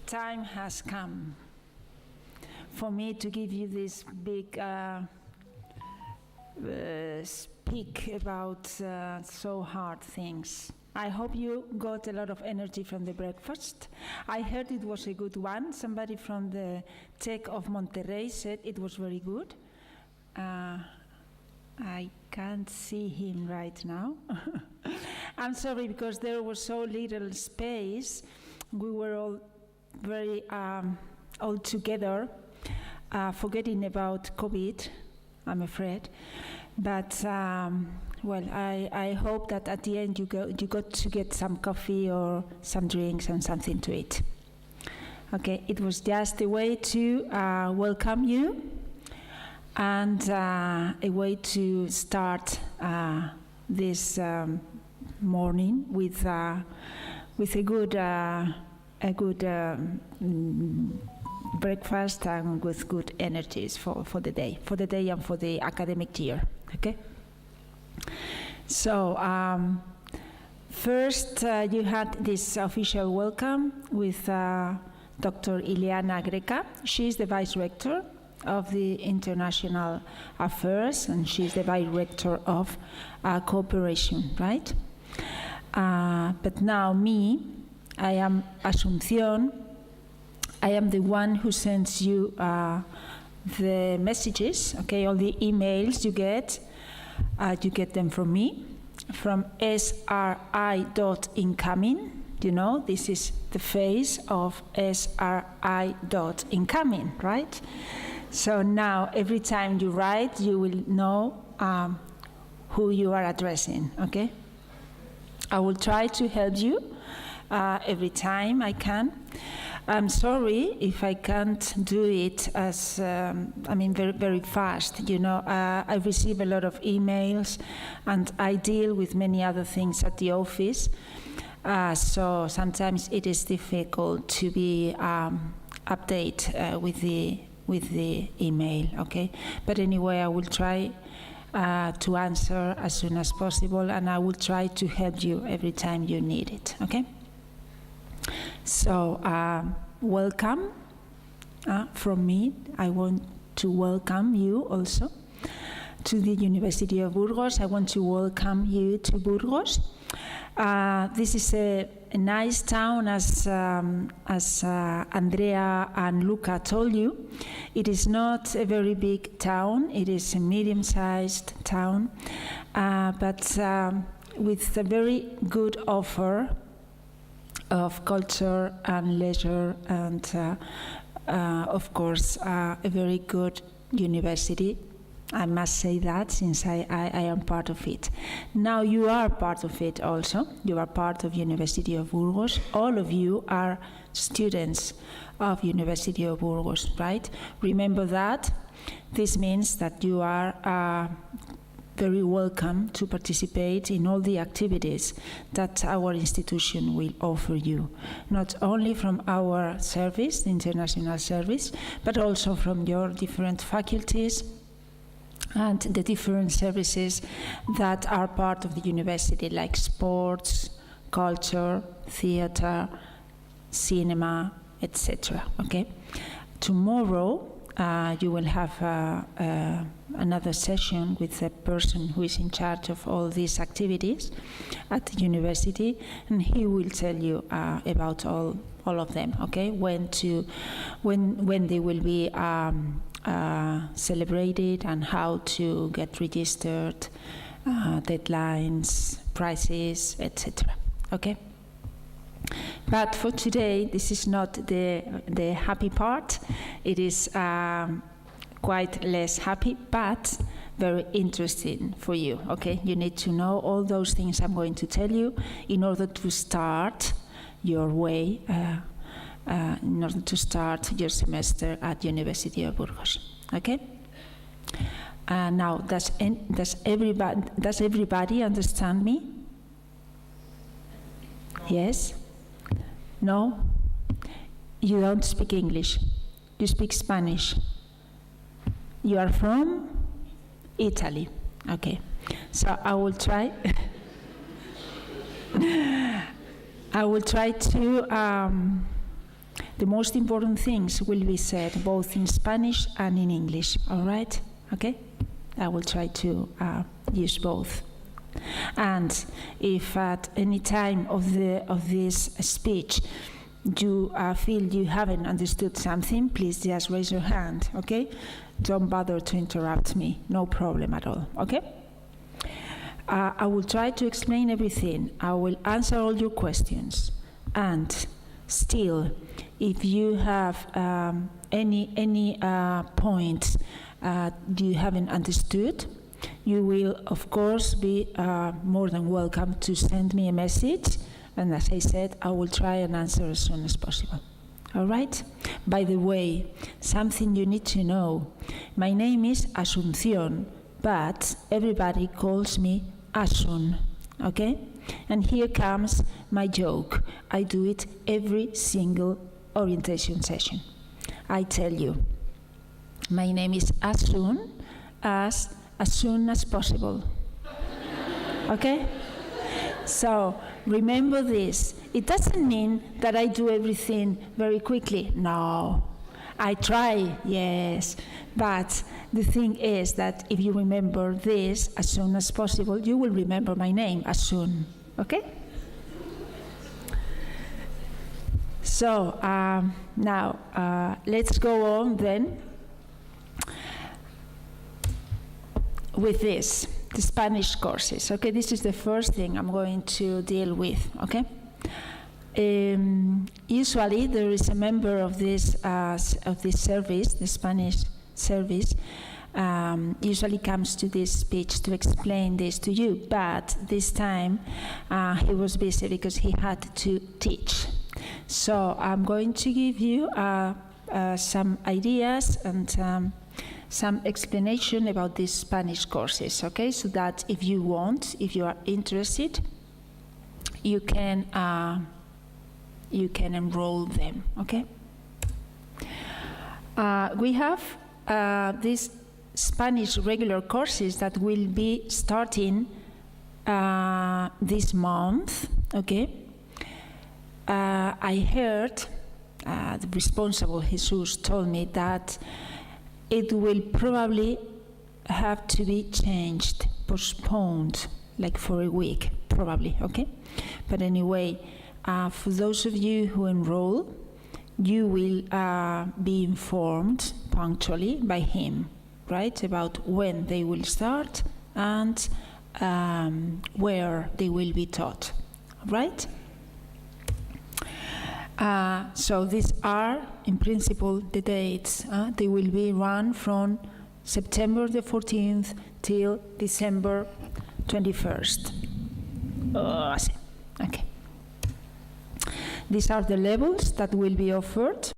time has come for me to give you this big speak about so hard things. I hope you got a lot of energy from the breakfast. I heard it was a good one. Somebody from the Tech of Monterrey said it was very good. I can't see him right now. I'm sorry, because there was so little space. We were all very all together, forgetting about COVID, I'm afraid. But well, I hope that at the end you got to get some coffee or some drinks and something to eat. Okay, it was just a way to welcome you and a way to start this morning with a good breakfast and with good energies for the day and for the academic year. Okay. So first you had this official welcome with Dr. Ileana Greca. She's the Vice Rector of the International Affairs, and she's the Vice Rector of Cooperation, right? But now I am Asunción. I am the one who sends you the messages, okay, all the emails you get them from me, from sri.incoming. You know, this is the face of sri.incoming, right? So now every time you write, you will know who you are addressing, okay? I will try to help you every time I can. I'm sorry if I can't do it as, very, very fast. You know, I receive a lot of emails and I deal with many other things at the office. So sometimes it is difficult to be update with the email, okay? But anyway, I will try to answer as soon as possible, and I will try to help you every time you need it, okay? So, welcome from me. I want to welcome you also to the University of Burgos. I want to welcome you to Burgos. This is a nice town, as Andrea and Luca told you. It is not a very big town. It is a medium-sized town, but with a very good offer of culture and leisure, and of course a very good university. I must say that, since I am part of it. Now you are part of it also. You are part of University of Burgos. All of you are students of University of Burgos, right? Remember that. This means that you are very welcome to participate in all the activities that our institution will offer you, not only from our service, the international service, but also from your different faculties and the different services that are part of the university, like sports, culture, theater, cinema, etc. Okay? Tomorrow you will have another session with the person who is in charge of all these activities at the university, and he will tell you about all of them. Okay, when they will be celebrated and how to get registered, deadlines, prices, etc. Okay. But for today, this is not the happy part. It is quite less happy, but very interesting for you, okay? You need to know all those things I'm going to tell you in order to start your way, in order to start your semester at University of Burgos, okay? Now, does everybody understand me? Yes? No? You don't speak English. You speak Spanish. You are from Italy. Okay. So I will try. I will try to The most important things will be said both in Spanish and in English, all right? Okay? I will try to use both. And if at any time of this speech you feel you haven't understood something, please just raise your hand, okay? Don't bother to interrupt me, no problem at all, okay? I will try to explain everything. I will answer all your questions. And still, if you have any point you haven't understood, you will, of course, be more than welcome to send me a message. And as I said, I will try and answer as soon as possible. All right? By the way, something you need to know. My name is Asunción, but everybody calls me Asun, okay? And here comes my joke. I do it every single orientation session. I tell you, my name is Asun, as soon as possible. Okay? So remember this. It doesn't mean that I do everything very quickly. No. I try, yes. But the thing is that if you remember this as soon as possible, you will remember my name as soon. Okay? So now let's go on then with this, the Spanish courses. Okay, this is the first thing I'm going to deal with. Okay. Usually there is a member of this service, the Spanish service, usually comes to this speech to explain this to you, but this time he was busy because he had to teach. So I'm going to give you some ideas and some explanation about these Spanish courses, okay? So that if you want, if you are interested, you can enroll them, okay? We have these Spanish regular courses that will be starting this month, okay? I heard the responsible, Jesus, told me that it will probably have to be changed, postponed, like for a week, probably, okay? But anyway, for those of you who enroll, you will be informed punctually by him, right, about when they will start and where they will be taught, right? So these are, in principle, the dates. They will be run from September the 14th till December 21st. Okay. These are the levels that will be offered.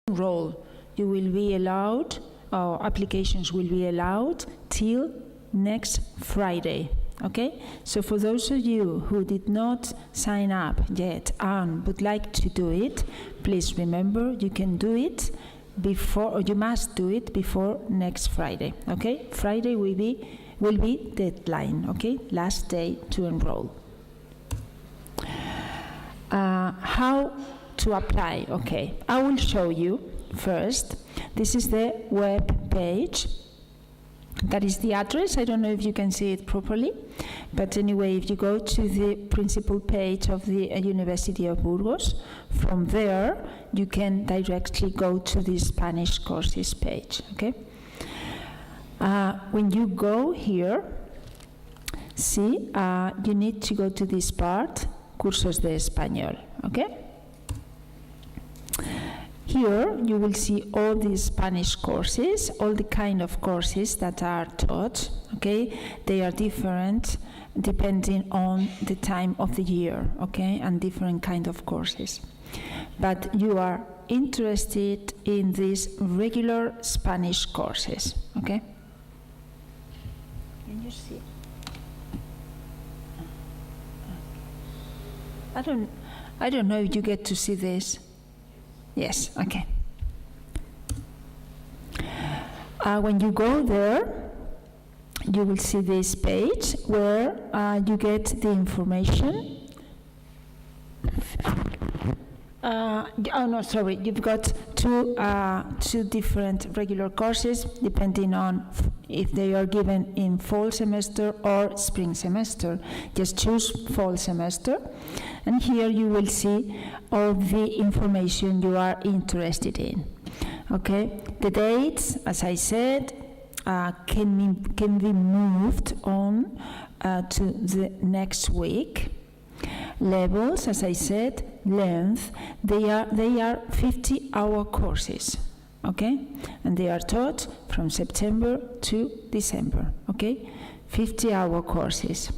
Enroll. You will be allowed, applications will be allowed till next Friday, okay? So for those of you who did not sign up yet and would like to do it, please remember you can do it before, or you must do it before next Friday, okay? Friday will be deadline, okay? Last day to enroll. How to apply? Okay, I will show you first. This is the web page. That is the address. I don't know if you can see it properly, but anyway, if you go to the principal page of the University of Burgos, from there you can directly go to the Spanish courses page, okay? When you go here, see, you need to go to this part, cursos de español, okay? Here you will see all these Spanish courses, all the kind of courses that are taught, okay? They are different depending on the time of the year, okay? And different kind of courses. But you are interested in these regular Spanish courses, okay? Can you see? I don't know if you get to see this. Yes, okay. When you go there, you will see this page where you get the information. You've got two different regular courses depending on if they are given in fall semester or spring semester. Just choose fall semester, and here you will see all the information you are interested in. Okay, the dates, as I said, can be moved on to the next week. Levels, as I said, length, they are 50-hour courses, okay? And they are taught from September to December, okay? 50-hour courses.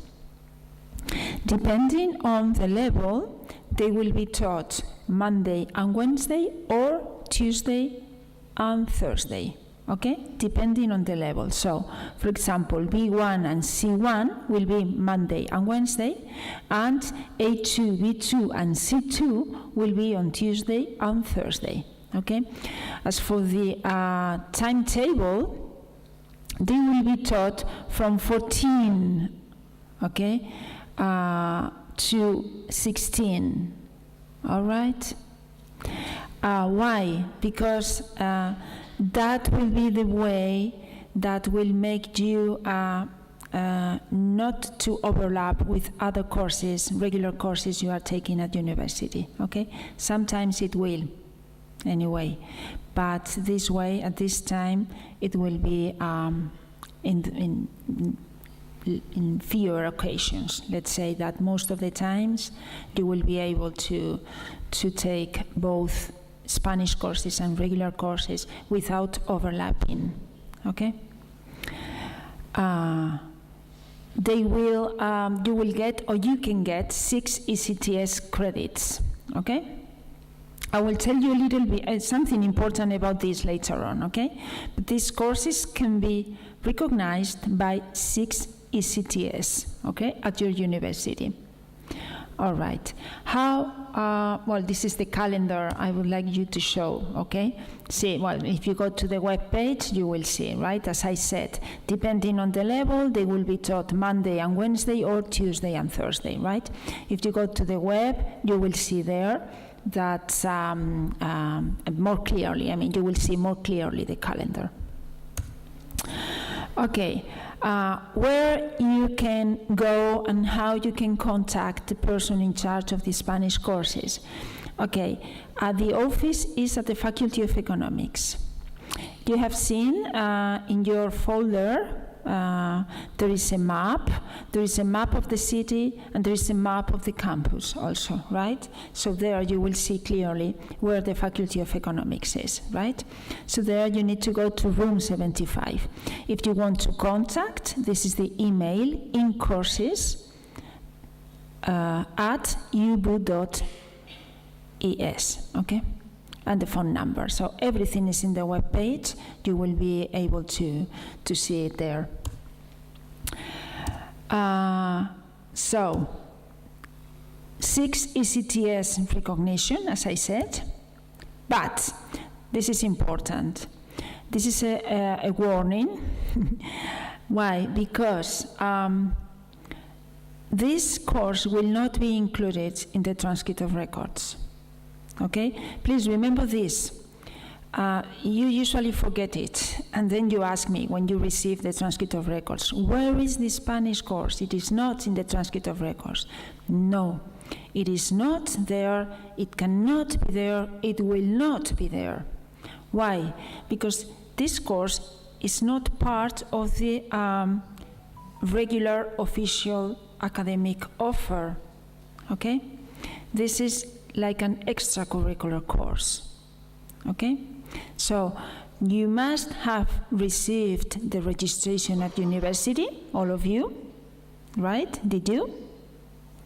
Depending on the level, they will be taught Monday and Wednesday or Tuesday and Thursday. Okay, depending on the level. So, for example, B1 and C1 will be Monday and Wednesday, and A2, B2, and C2 will be on Tuesday and Thursday. Okay. As for the timetable, they will be taught from 14, okay, to 16. All right. Why? Because that will be the way that will make you not to overlap with other courses, regular courses you are taking at university, okay? Sometimes it will, anyway. But this way, at this time, it will be in fewer occasions. Let's say that most of the times you will be able to take both Spanish courses and regular courses without overlapping, okay? You will get, or you can get 6 ECTS credits, okay? I will tell you a little bit, something important about this later on, okay? But these courses can be recognized by 6 ECTS, okay, at your university. All right. Well, this is the calendar I would like you to show, okay? See, well, if you go to the web page, you will see, right? As I said, depending on the level, they will be taught Monday and Wednesday or Tuesday and Thursday, right? If you go to the web, you will see there that more clearly, you will see more clearly the calendar. Okay. Where you can go and how you can contact the person in charge of the Spanish courses. Okay, the office is at the Faculty of Economics. You have seen in your folder there is a map. There is a map of the city and there is a map of the campus also, right? So there you will see clearly where the Faculty of Economics is, right? So there you need to go to room 75. If you want to contact, this is the email, incourses at ubu.es, okay? And the phone number. So everything is in the web page. You will be able to see it there. So 6 ECTS recognition, as I said, but this is important. This is a warning. Why? Because this course will not be included in the Transcript of Records. Okay? Please remember this. You usually forget it, and then you ask me when you receive the Transcript of Records, where is the Spanish course? It is not in the Transcript of Records. No, it is not there, it cannot be there, it will not be there. Why? Because this course is not part of the regular official academic offer, okay? This is like an extracurricular course, okay? So you must have received the registration at university, all of you, right? Did you?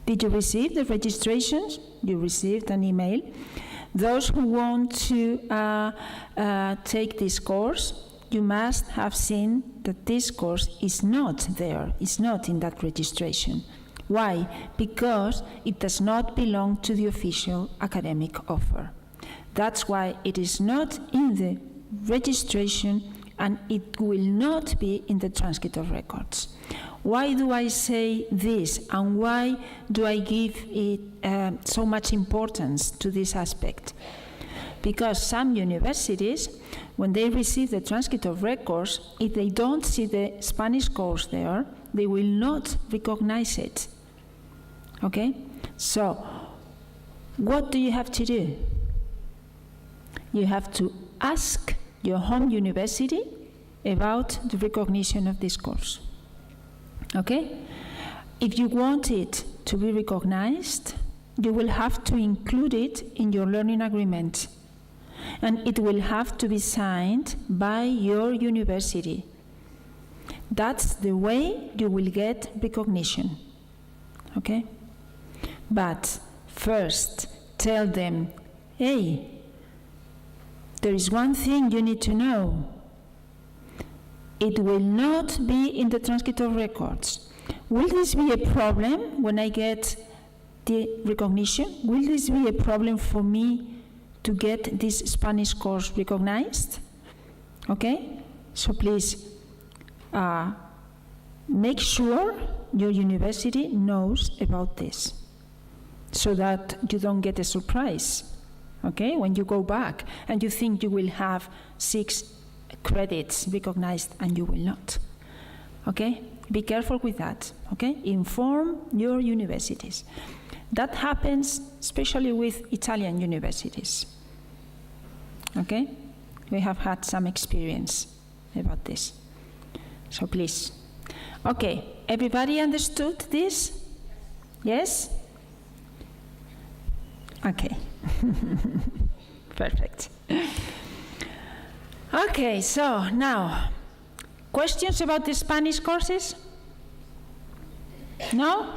Did you receive the registrations? You received an email. Those who want to take this course, you must have seen that this course is not there, it's not in that registration. Why? Because it does not belong to the official academic offer. That's why it is not in the registration and it will not be in the Transcript of Records. Why do I say this, and why do I give it so much importance to this aspect? Because some universities, when they receive the Transcript of Records, if they don't see the Spanish course there, they will not recognize it. Okay? So, what do you have to do? You have to ask your home university about the recognition of this course. Okay? If you want it to be recognized, you will have to include it in your learning agreement. And it will have to be signed by your university. That's the way you will get recognition. Okay? But first, tell them, hey, there is one thing you need to know. It will not be in the Transcript of Records. Will this be a problem when I get the recognition? Will this be a problem for me to get this Spanish course recognized? Okay? So please make sure your university knows about this so that you don't get a surprise. Okay, when you go back and you think you will have 6 credits recognized and you will not. Okay, be careful with that. Okay, inform your universities. That happens especially with Italian universities. Okay, we have had some experience about this. So please. Okay, everybody understood this? Yes? Okay. Perfect. Okay, so now, questions about the Spanish courses? No?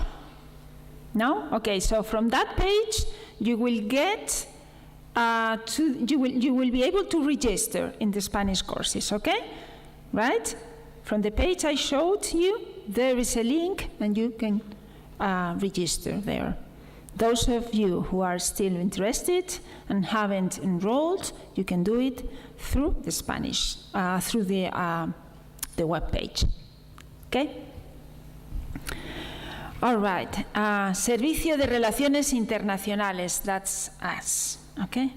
No? Okay, so from that page, you will get you will be able to register in the Spanish courses, okay? Right? From the page I showed you, there is a link, and you can register there. Those of you who are still interested and haven't enrolled, you can do it through the Spanish, through the web page. Okay? All right. Servicio de Relaciones Internacionales, that's us. Okay?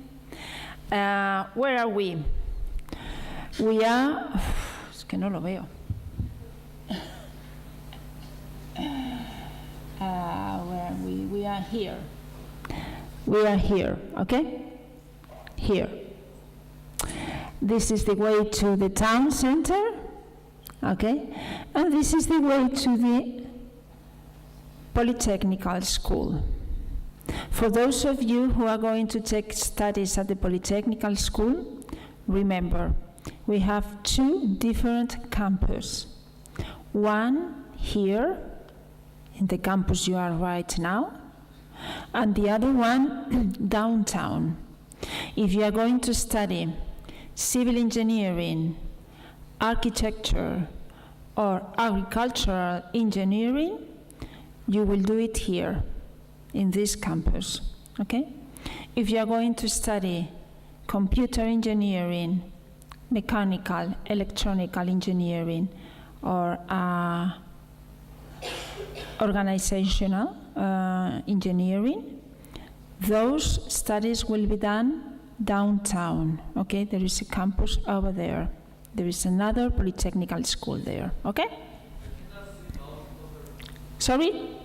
Where are we? We are... Es que no lo veo. Where are we? We are here. We are here, okay? Here. This is the way to the town center, okay? And this is the way to the Polytechnical School. For those of you who are going to take studies at the Polytechnical School, remember, we have 2 different campuses. One here, in the campus you are right now, and the other one downtown. If you are going to study civil engineering, architecture, or agricultural engineering, you will do it here, in this campus, okay? If you are going to study computer engineering, mechanical, electronical engineering, or organizational engineering, those studies will be done downtown, okay? There is a campus over there. There is another polytechnical school there, okay? Sorry?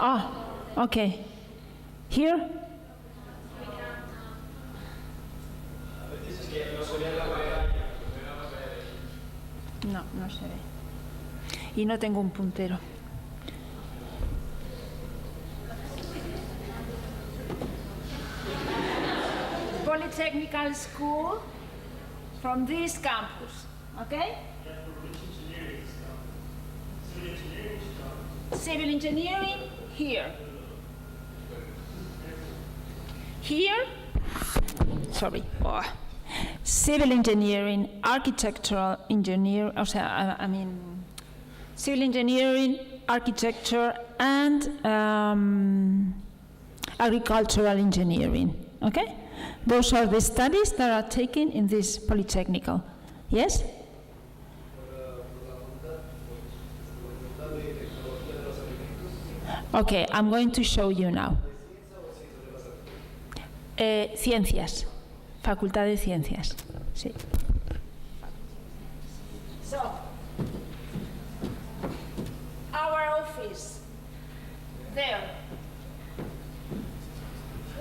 Oh, okay. Here? No, no se ve. Y no tengo un puntero. Polytechnical School from this campus, okay? Civil engineering, here. Here, sorry. Oh. Civil engineering, architectural engineer, civil engineering, architecture, and agricultural engineering. Okay? Those are the studies that are taken in this Polytechnical. Yes? Okay, I'm going to show you now. Ciencias. Facultad de Ciencias. Sí. So, our office, there.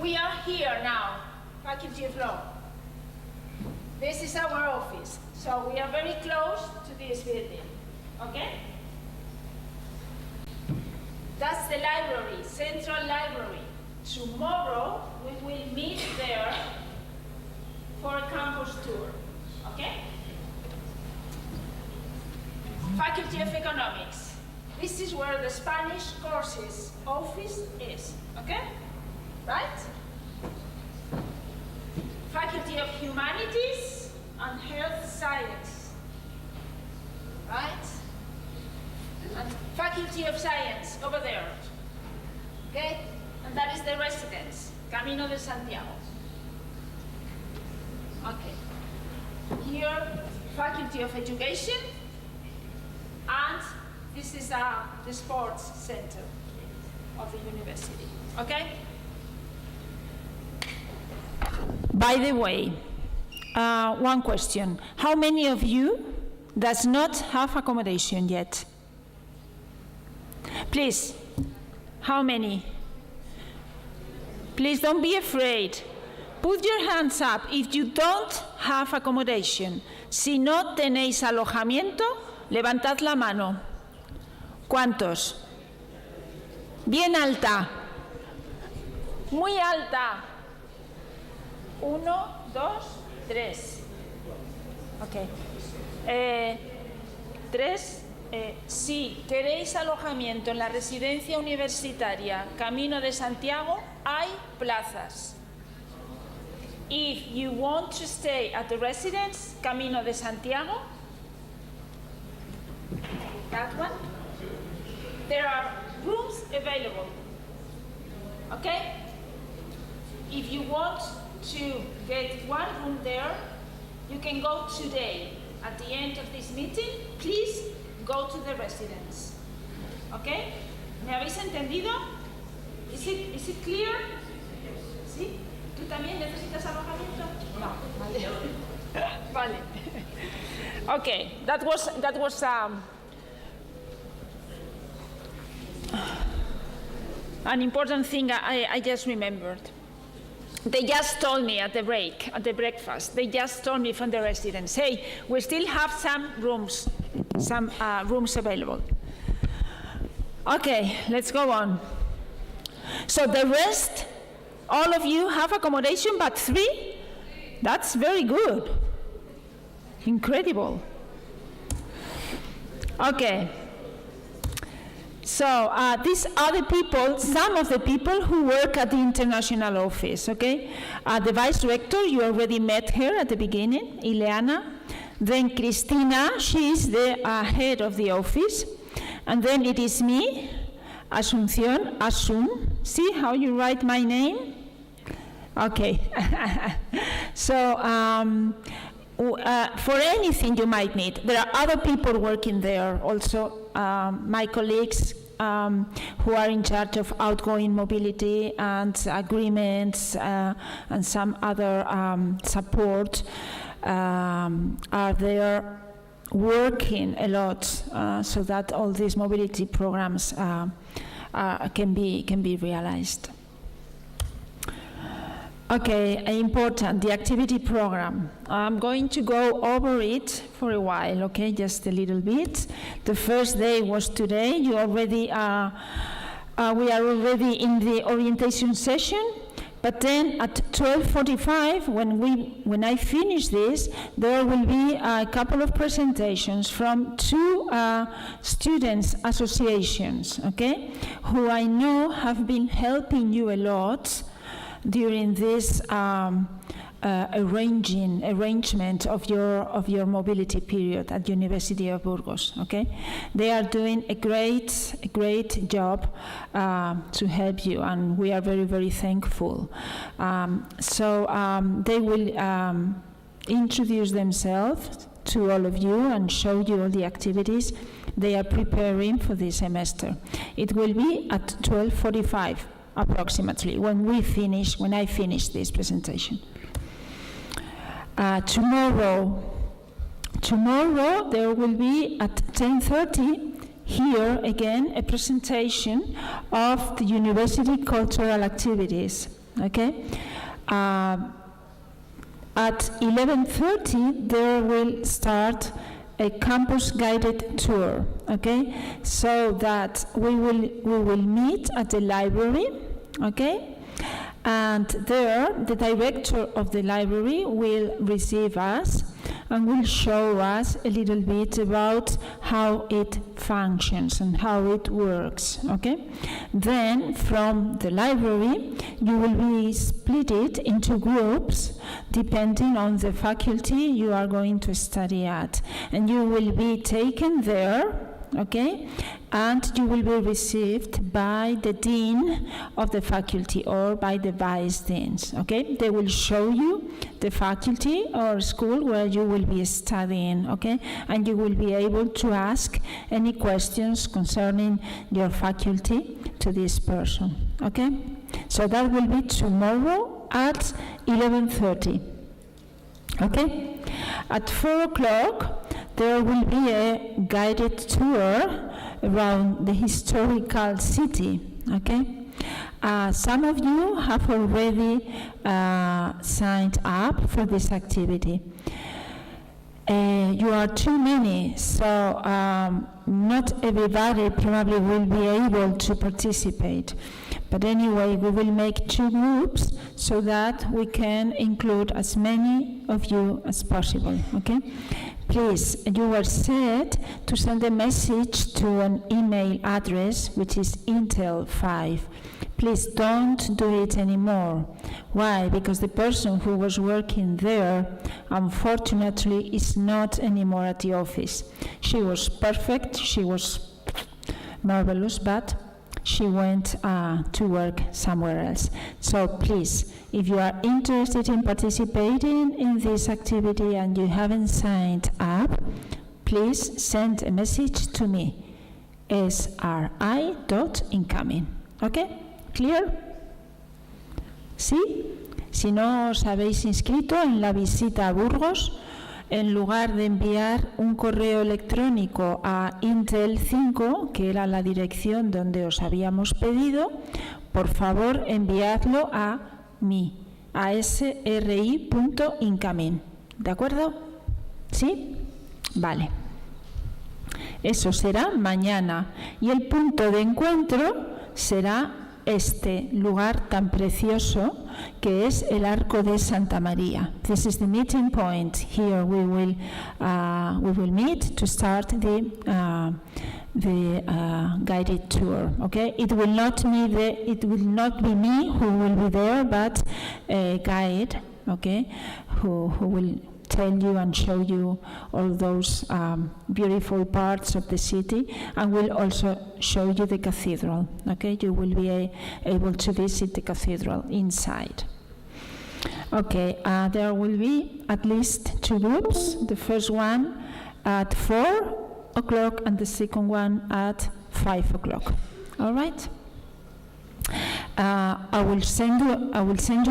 We are here now, Faculty of Law. This is our office. So we are very close to this building, okay? That's the library, Central Library. Tomorrow we will meet there for a campus tour, okay? Faculty of Economics. This is where the Spanish courses office is, okay? Right? Faculty of Humanities and Health Science, right? And Faculty of Science over there, okay? And that is the residence, Camino de Santiago. Okay. Here, Faculty of Education, and this is the sports center of the university, okay? By the way, one question. How many of you does not have accommodation yet? Please, how many? Please don't be afraid. Put your hands up if you don't have accommodation. Si no tenéis alojamiento, levantad la mano. ¿Cuántos? Bien alta. Muy alta. 1, 2, 3. Ok. 3. Si queréis alojamiento en la residencia universitaria Camino de Santiago, hay plazas. If you want to stay at the residence Camino de Santiago, that one, there are rooms available. Okay? If you want to get one room there, you can go today. At the end of this meeting, please go to the residence. Okay? ¿Me habéis entendido? Is it clear? ¿Sí? ¿Tú también necesitas alojamiento? No. Vale. Vale. Okay, that was an important thing I just remembered. They just told me at the breakfast, they just told me from the residence, hey, we still have some rooms available. Okay, let's go on. So the rest, all of you have accommodation, but 3? That's very good. Incredible. Okay. So these are the people, some of the people who work at the international office, okay? The vice rector, you already met her at the beginning, Ileana. Then Cristina, she is the head of the office. And then it is me, Asunción, Asun. See how you write my name? Okay. So for anything you might need, there are other people working there also. My colleagues who are in charge of outgoing mobility and agreements and some other support are there working a lot so that all these mobility programs can be realized. Okay, important, the activity program. I'm going to go over it for a while, okay, just a little bit. The first day was today. You already, we are already in the orientation session, but then at 12:45, when I finish this, there will be a couple of presentations from 2 students' associations, okay, who I know have been helping you a lot during this arrangement of your mobility period at University of Burgos. Okay, they are doing a great job to help you, and we are very, very thankful. They will introduce themselves to all of you and show you all the activities they are preparing for this semester. It will be at 12:45 approximately when I finish this presentation. Tomorrow there will be at 10:30 here again a presentation of the university cultural activities. Okay. At 11:30 there will start a campus guided tour. Okay, so that we will meet at the library. Okay. And there, the director of the library will receive us and will show us a little bit about how it functions and how it works, okay? Then, from the library, you will be split into groups depending on the faculty you are going to study at. And you will be taken there, okay, and you will be received by the dean of the faculty or by the vice deans, okay? They will show you the faculty or school where you will be studying, okay? And you will be able to ask any questions concerning your faculty to this person, okay? So that will be tomorrow at 11:30, okay? At 4 o'clock, there will be a guided tour around the historical city, okay? Some of you have already signed up for this activity. You are too many, so not everybody probably will be able to participate. But anyway, we will make 2 groups so that we can include as many of you as possible, okay? Please, you were said to send a message to an email address which is Intel5. Please don't do it anymore. Why? Because the person who was working there, unfortunately, is not anymore at the office. She was perfect, she was marvelous, but she went to work somewhere else. So please, if you are interested in participating in this activity and you haven't signed up, please send a message to me, sri.incoming. Okay? Clear? ¿Sí? Si no os habéis inscrito en la visita a Burgos, en lugar de enviar un correo electrónico a Intel5, que era la dirección donde os habíamos pedido, por favor enviadlo a mí, a sri.incoming. ¿De acuerdo? ¿Sí? Vale. Eso será mañana. Y el punto de encuentro será este lugar tan precioso que es el Arco de Santa María. This is the meeting point. Here we will meet to start the guided tour. Okay, it will not be me who will be there, but a guide. Okay, who will tell you and show you all those beautiful parts of the city, and will also show you the cathedral. Okay, you will be able to visit the cathedral inside. Okay, there will be at least 2 groups. The first one at 4 o'clock and the second one at 5 o'clock. All right. I will send you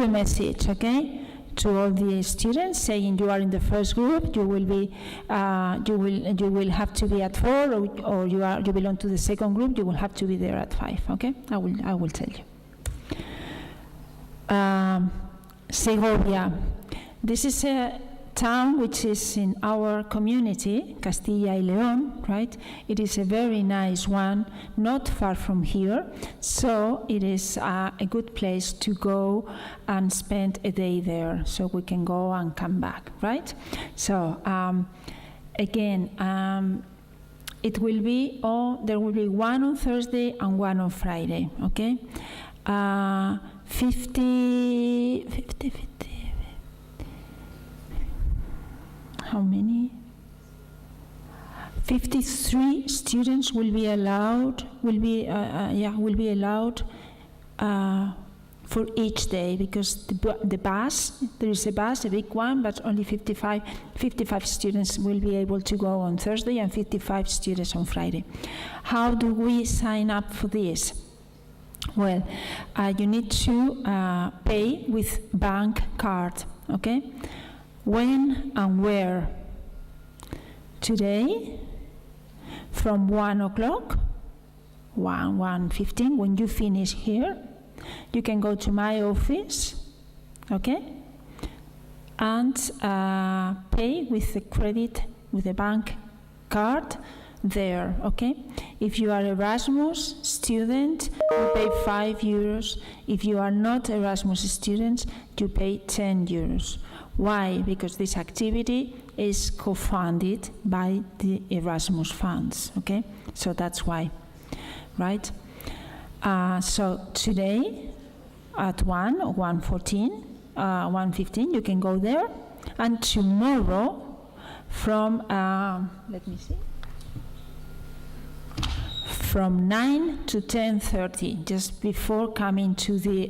a message. Okay, to all the students saying you are in the first group. You will be you will have to be at 4, or you belong to the second group. You will have to be there at 5. Okay, I will tell you. Segovia. This is a town which is in our community, Castilla y León, right? It is a very nice one, not far from here, so it is a good place to go and spend a day there, so we can go and come back, right? So again, it will be there will be one on Thursday and one on Friday, okay? 50 how many? 53 students will be allowed. Will be allowed for each day, because the bus, there is a bus, a big one, but only 55 students will be able to go on Thursday and 55 students on Friday. How do we sign up for this? Well, you need to pay with bank card, okay? When and where? Today, from 1 o'clock, 1:15, when you finish here, you can go to my office, okay, and pay with the credit, with the bank card there, okay? If you are Erasmus student, you pay €5. If you are not Erasmus students, you pay €10. Why? Because this activity is co-funded by the Erasmus funds, okay? So that's why, right? So today at 1 or 1:15, you can go there, and tomorrow from let me see, from 9 to 10:30, just before coming to the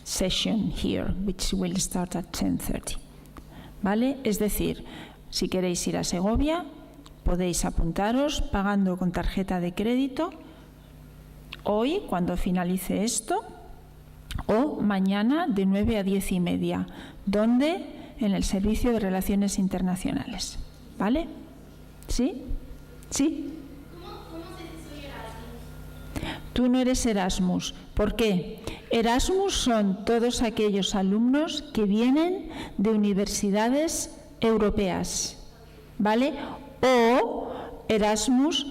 session here, which will start at 10:30. ¿Vale? Es decir, si queréis ir a Segovia, podéis apuntaros pagando con tarjeta de crédito hoy, cuando finalice esto, o mañana de 9 a 10:30. ¿Dónde? En el Servicio de Relaciones Internacionales. ¿Vale? ¿Sí? ¿Sí? ¿Cómo se dice Erasmus? Tú no eres Erasmus. ¿Por qué? Erasmus son todos aquellos alumnos que vienen de universidades europeas, ¿vale? O Erasmus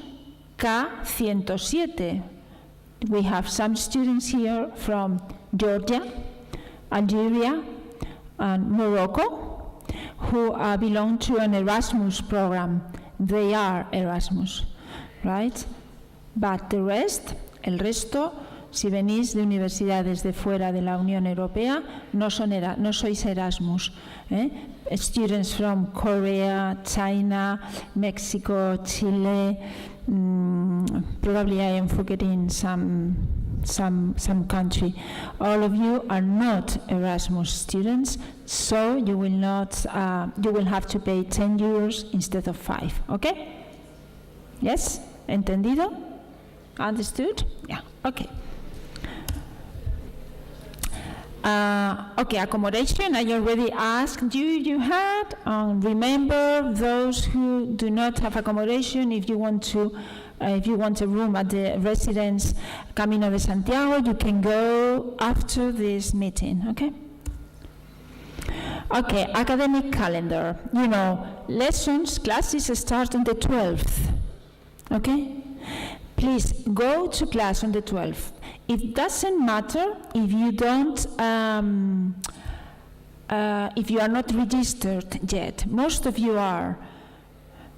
K107. We have some students here from Georgia, Algeria, and Morocco who belong to an Erasmus program. They are Erasmus, right? But the rest, el resto, si venís de universidades de fuera de la Unión Europea, no sois Erasmus. Students from Korea, China, Mexico, Chile, probably I am forgetting some country. All of you are not Erasmus students, so you will not. You will have to pay €10 instead of 5. Okay? Yes? ¿Entendido? Understood? Yeah. Okay. Okay, accommodation, I already asked you, you had. Remember, those who do not have accommodation, if you want a room at the residence Camino de Santiago, you can go after this meeting, okay? Okay, academic calendar. You know, lessons, classes start on the 12th, okay? Please go to class on the 12th. It doesn't matter if you don't, if you are not registered yet. Most of you are,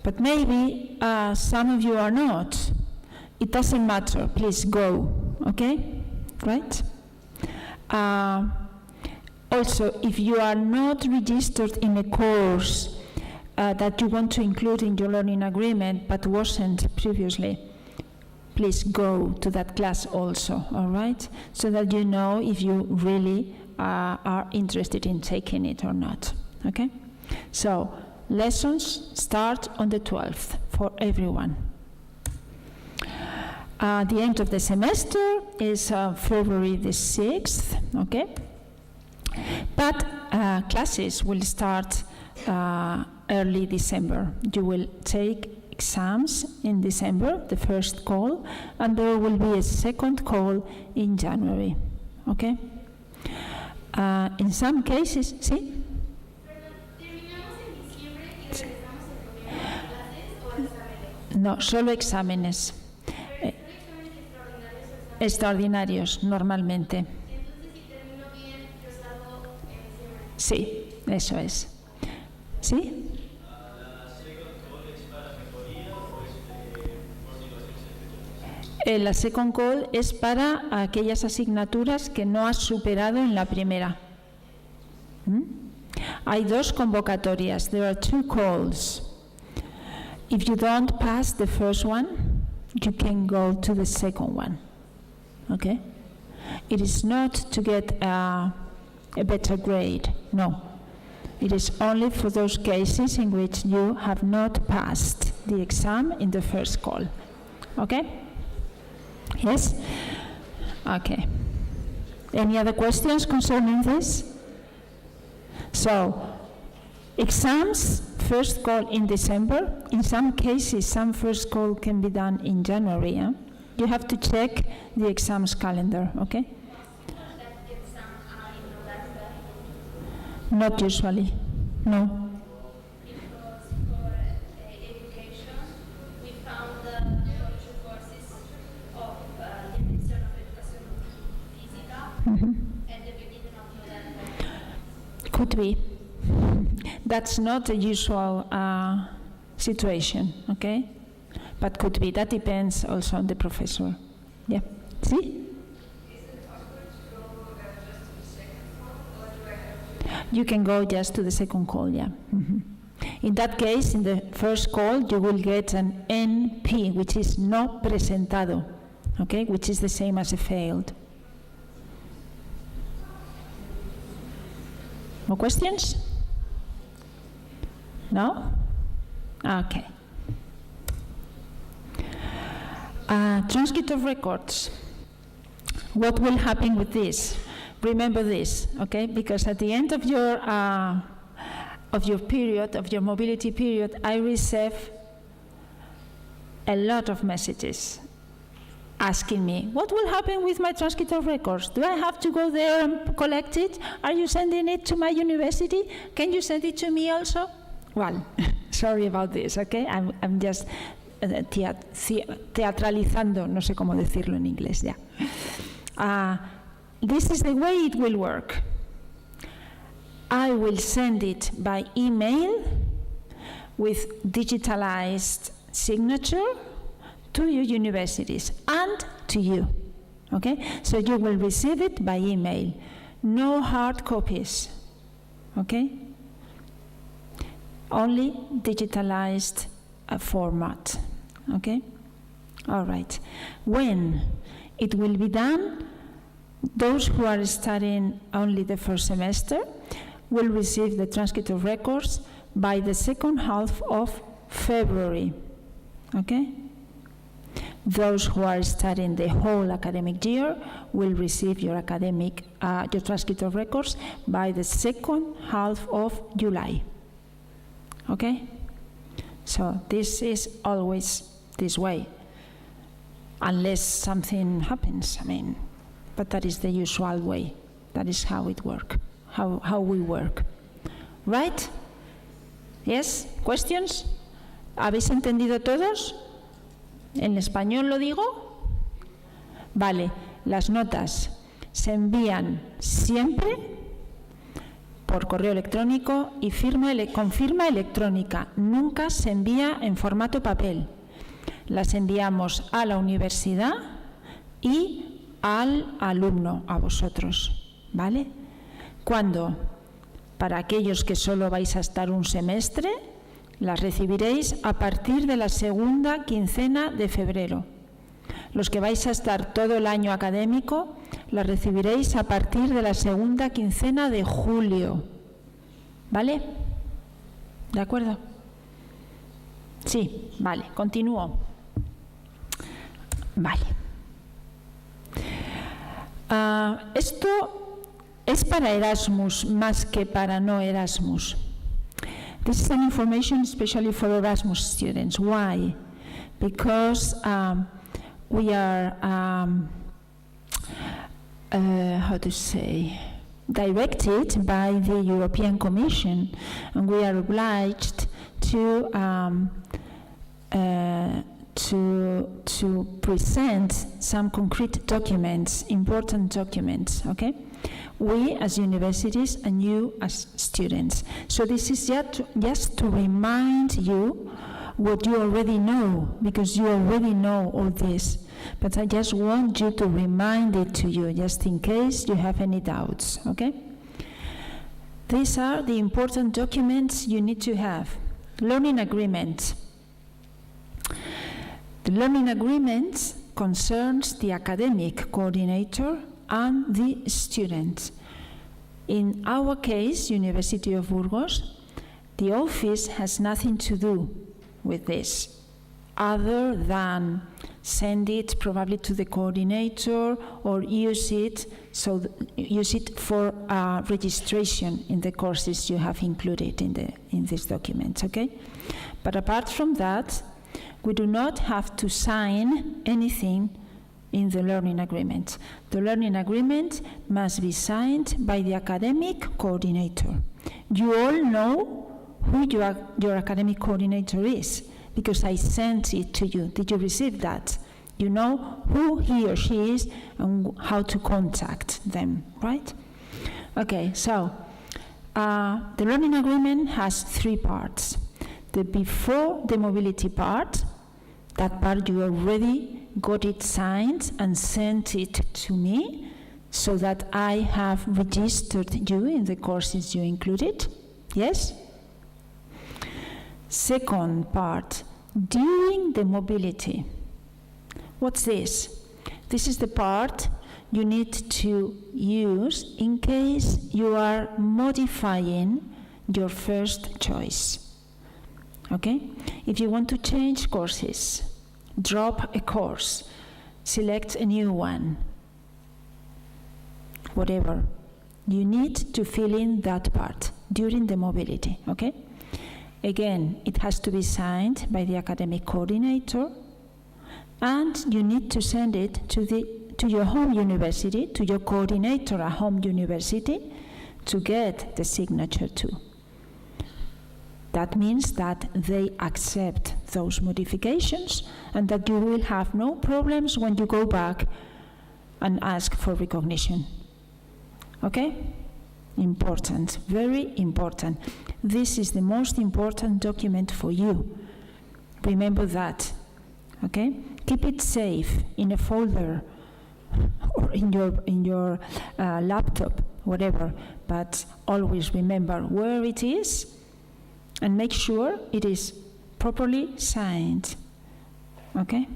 but maybe some of you are not. It doesn't matter. Please go. Okay, right? Also, if you are not registered in a course that you want to include in your learning agreement but wasn't previously, please go to that class also, all right? So that you know if you really are interested in taking it or not, okay? So, lessons start on the 12th for everyone. The end of the semester is February the 6th, okay? But classes will start early December. You will take exams in December, the first call, and there will be a second call in January, okay? In some cases, ¿sí? ¿Terminamos en diciembre y regresamos en noviembre a clases o exámenes? No, solo exámenes. ¿Pero son exámenes extraordinarios o exámenes? Extraordinarios, normalmente. Entonces, si termino bien, yo salgo en diciembre. Sí, eso es. ¿Sí? La second call es para aquellas asignaturas que no has superado en la primera. Hay dos convocatorias. There are two calls. If you don't pass the first one, you can go to the second one. Okay? It is not to get a better grade. No. It is only for those cases in which you have not passed the exam in the first call. Okay? Yes? Okay. Any other questions concerning this? So, exams, first call in December. In some cases, some first call can be done in January. You have to check the exams calendar, okay? Not usually, no. Because for education, we found the two courses of Dirección of Educación Física at the beginning of November. Could be. That's not a usual situation, okay? But could be. That depends also on the professor. Yeah. See? Is it possible to go just to the second call, or do I have to? You can go just to the second call, yeah. In that case, in the first call, you will get an NP, which is no presentado, okay? Which is the same as a failed. More questions? No? Okay. Transcript of records. What will happen with this? Remember this, okay? Because at the end of your period, of your mobility period, I receive a lot of messages asking me, what will happen with my transcript of records? Do I have to go there and collect it? Are you sending it to my university? Can you send it to me also? Well, sorry about this, okay? I'm just teatralizando, no sé cómo decirlo en inglés, ya. This is the way it will work. I will send it by email with digitalized signature to your universities and to you, okay? So you will receive it by email. No hard copies, okay? Only digitalized format, okay? All right. When it will be done, those who are studying only the first semester will receive the transcript of records by the second half of February, okay? Those who are studying the whole academic year will receive your transcript of records by the second half of July. Okay? So this is always this way, unless something happens, but that is the usual way. That is how it works, how we work. Right? Yes? Questions? ¿Habéis entendido todos? ¿En español lo digo? Vale, las notas se envían siempre por correo electrónico y con firma electrónica. Nunca se envía en formato papel. Las enviamos a la universidad y al alumno, a vosotros. ¿Vale? ¿Cuándo? Para aquellos que solo vais a estar un semestre, las recibiréis a partir de la segunda quincena de febrero. Los que vais a estar todo el año académico, las recibiréis a partir de la segunda quincena de julio. ¿Vale? ¿De acuerdo? Sí, vale, continúo. Vale. Esto es para Erasmus más que para no Erasmus. This is an information especially for Erasmus students. Why? Because we are, directed by the European Commission, and we are obliged to present some concrete documents, important documents, okay? We as universities and you as students. So this is just to remind you what you already know, because you already know all this. But I just want you to remind it to you, just in case you have any doubts, okay? These are the important documents you need to have. Learning agreement. The learning agreement concerns the academic coordinator and the student. In our case, University of Burgos, the office has nothing to do with this, other than send it probably to the coordinator or use it for registration in the courses you have included in this document, okay? But apart from that, we do not have to sign anything in the learning agreement. The learning agreement must be signed by the academic coordinator. You all know who your academic coordinator is, because I sent it to you. Did you receive that? You know who he or she is and how to contact them, right? Okay, so the learning agreement has 3 parts. The before the mobility part, that part you already got it signed and sent it to me so that I have registered you in the courses you included. Yes? Second part, during the mobility. What's this? This is the part you need to use in case you are modifying your first choice. Okay? If you want to change courses, drop a course, select a new one, whatever, you need to fill in that part during the mobility, okay? Again, it has to be signed by the academic coordinator, and you need to send it to your home university, to your coordinator at home university, to get the signature too. That means that they accept those modifications and that you will have no problems when you go back and ask for recognition. Okay? Important, very important. This is the most important document for you. Remember that. Okay? Keep it safe in a folder or in your laptop, whatever. But always remember where it is and make sure it is properly signed. Okay?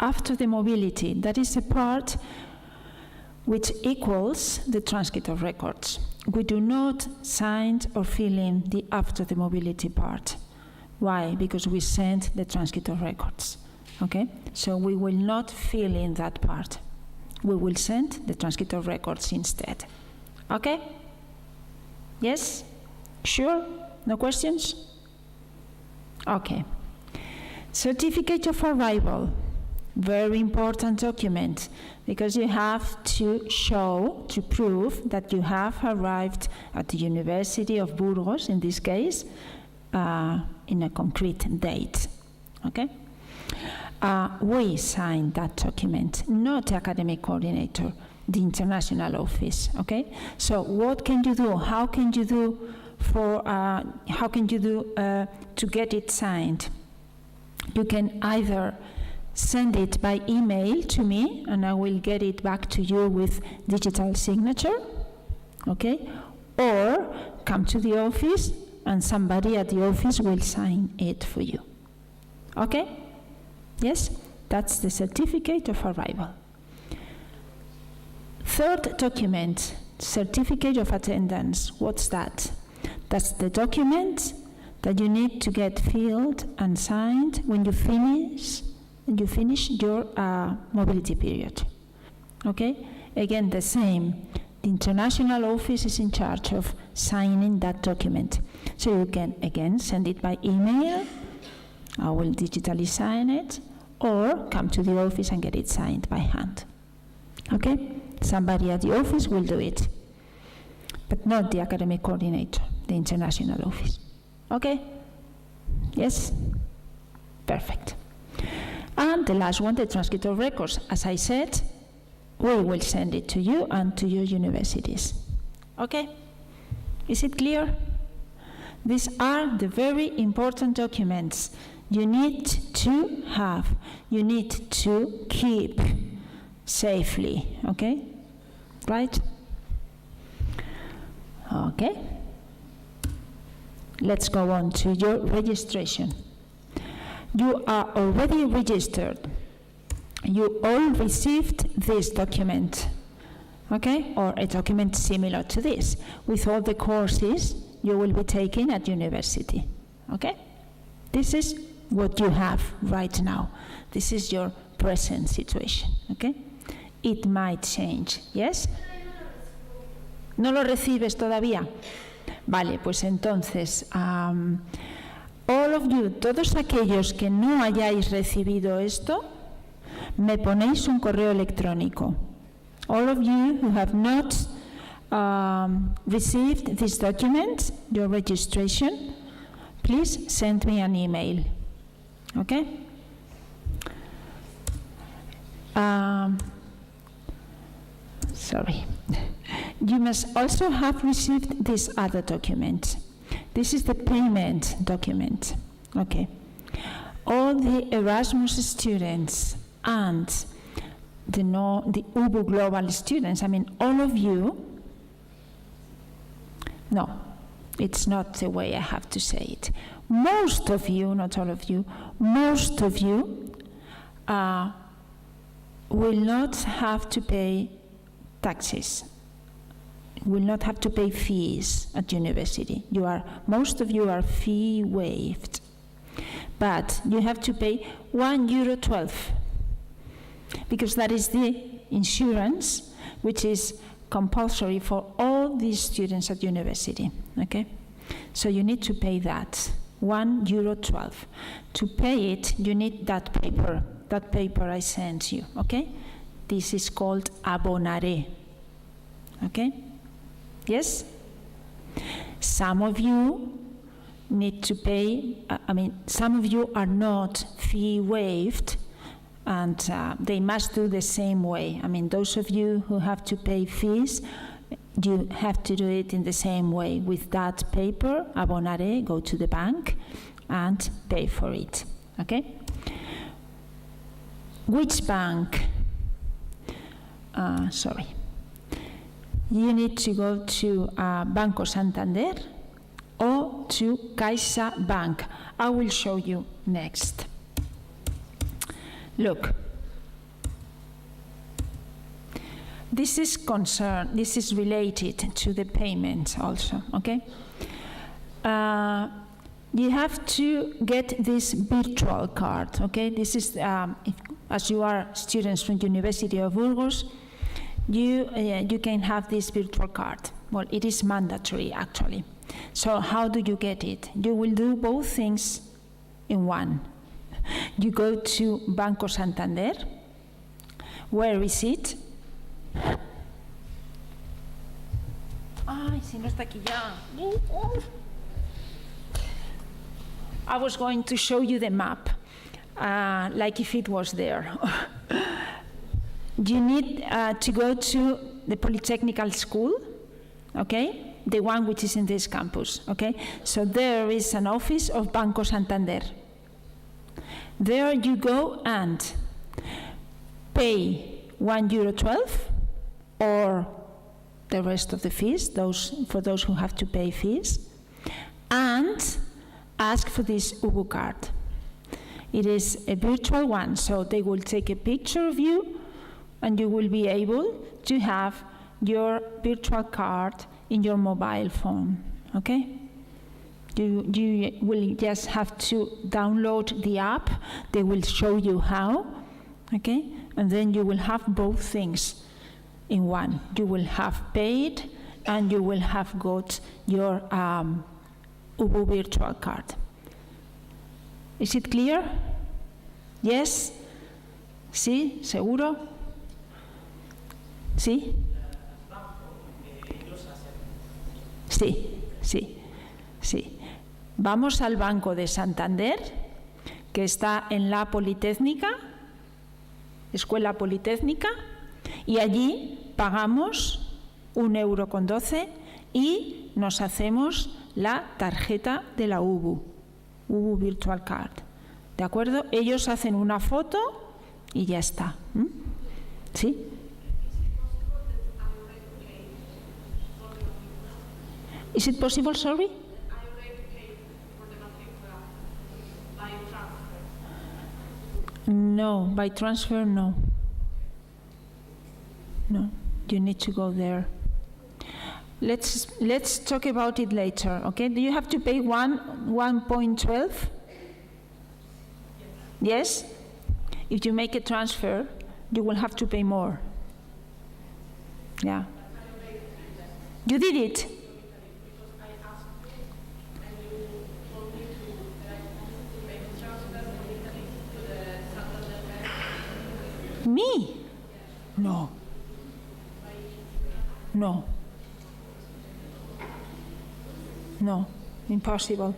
After the mobility, that is a part which equals the transcript of records. We do not sign or fill in the after the mobility part. Why? Because we sent the transcript of records. Okay? So we will not fill in that part. We will send the transcript of records instead. Okay? Yes? Sure? No questions? Okay. Certificate of arrival. Very important document, because you have to show, to prove that you have arrived at the University of Burgos, in this case, in a concrete date. Okay? We sign that document, not the academic coordinator, the international office. Okay? So what can you do? How can you do to get it signed? You can either send it by email to me, and I will get it back to you with digital signature, okay? Or come to the office, and somebody at the office will sign it for you. Okay? Yes? That's the certificate of arrival. Third document, certificate of attendance. What's that? That's the document that you need to get filled and signed when you finish your mobility period. Okay? Again, the same. The international office is in charge of signing that document. So you can, again, send it by email. I will digitally sign it, or come to the office and get it signed by hand. Okay? Somebody at the office will do it, but not the academic coordinator, the international office. Okay? Yes? Perfect. And the last one, the transcript of records. As I said, we will send it to you and to your universities. Okay? Is it clear? These are the very important documents you need to have, you need to keep safely. Okay? Right? Okay? Let's go on to your registration. You are already registered. You all received this document, okay? Or a document similar to this, with all the courses you will be taking at university, okay? This is what you have right now. This is your present situation, okay? It might change, yes? ¿No lo recibes todavía? Vale, pues entonces, all of you, todos aquellos que no hayáis recibido esto, me ponéis un correo electrónico. All of you who have not received this document, your registration, please send me an email. Okay? Sorry. You must also have received this other document. This is the payment document. Okay. All the Erasmus students and the UBU Global students, I mean, all of you, no, it's not the way I have to say it. Most of you, not all of you, most of you will not have to pay taxes, will not have to pay fees at university. Most of you are fee waived, but you have to pay €1.12, because that is the insurance which is compulsory for all these students at university, okay? So you need to pay that, €1.12. To pay it, you need that paper I sent you, okay? This is called abonaré, okay? Yes? Some of you need to pay, some of you are not fee waived, and they must do the same way. I mean, those of you who have to pay fees, you have to do it in the same way. With that paper, abonaré, go to the bank and pay for it, okay? Which bank? Sorry. You need to go to Banco Santander or to Caixa Bank. I will show you next. Look, this is related to the payment also, okay? You have to get this virtual card, okay? This is, as you are students from University of Burgos, you can have this virtual card. Well, it is mandatory, actually. So how do you get it? You will do both things in one. You go to Banco Santander. Where is it? Ay, si no está aquí ya. I was going to show you the map, like if it was there. You need to go to the Polytechnical School, okay? The one which is in this campus, okay? So there is an office of Banco Santander. There you go and pay €1.12 or the rest of the fees, for those who have to pay fees, and ask for this UBU card. It is a virtual one, so they will take a picture of you and you will be able to have your virtual card in your mobile phone, okay? You will just have to download the app. They will show you how, okay? And then you will have both things in one. You will have paid and you will have got your UBU virtual card. Is it clear? Yes? ¿Sí? ¿Seguro? ¿Sí? Sí. Vamos al Banco de Santander, que está en la Politécnica, Escuela Politécnica, y allí pagamos €1,12 y nos hacemos la tarjeta de la UBU Virtual Card. ¿De acuerdo? Ellos hacen una foto y ya está. ¿Sí? Is it possible, sorry? I already paid for the matricula by transfer. No, by transfer, no. No, you need to go there. Let's talk about it later, okay? Do you have to pay 1.12? Yes? If you make a transfer, you will have to pay more. Yeah. You did it? Me? No. No. No, impossible.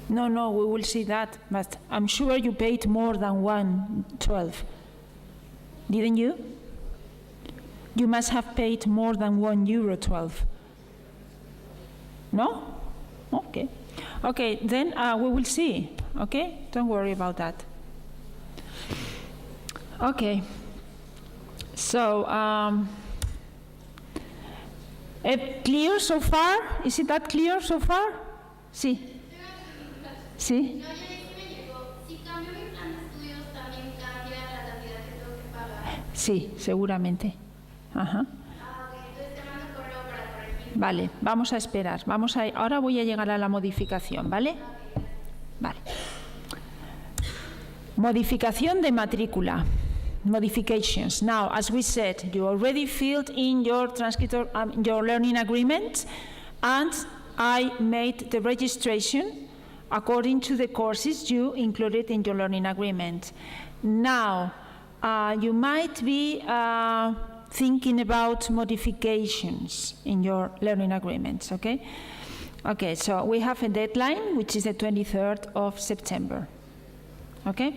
No, we will see that, but I'm sure you paid more than 1.12. Didn't you? You must have paid more than €1.12. No? Okay. Okay, then we will see. Okay? Don't worry about that. Okay. So, clear so far? Is it that clear so far? Sí. Sí. No, ya sí me llegó. Si cambio mi plan de estudios, también cambia la cantidad que tengo que pagar. Sí, seguramente. Ajá. Ok, entonces te mando correo para corregir. Vale, vamos a esperar. Ahora voy a llegar a la modificación, ¿vale? Vale. Modificación de matrícula. Modifications. Now, as we said, you already filled in your transcript, your learning agreement, and I made the registration according to the courses you included in your learning agreement. Now, you might be thinking about modifications in your learning agreements, okay? Okay, so we have a deadline, which is the 23rd of September. Okay?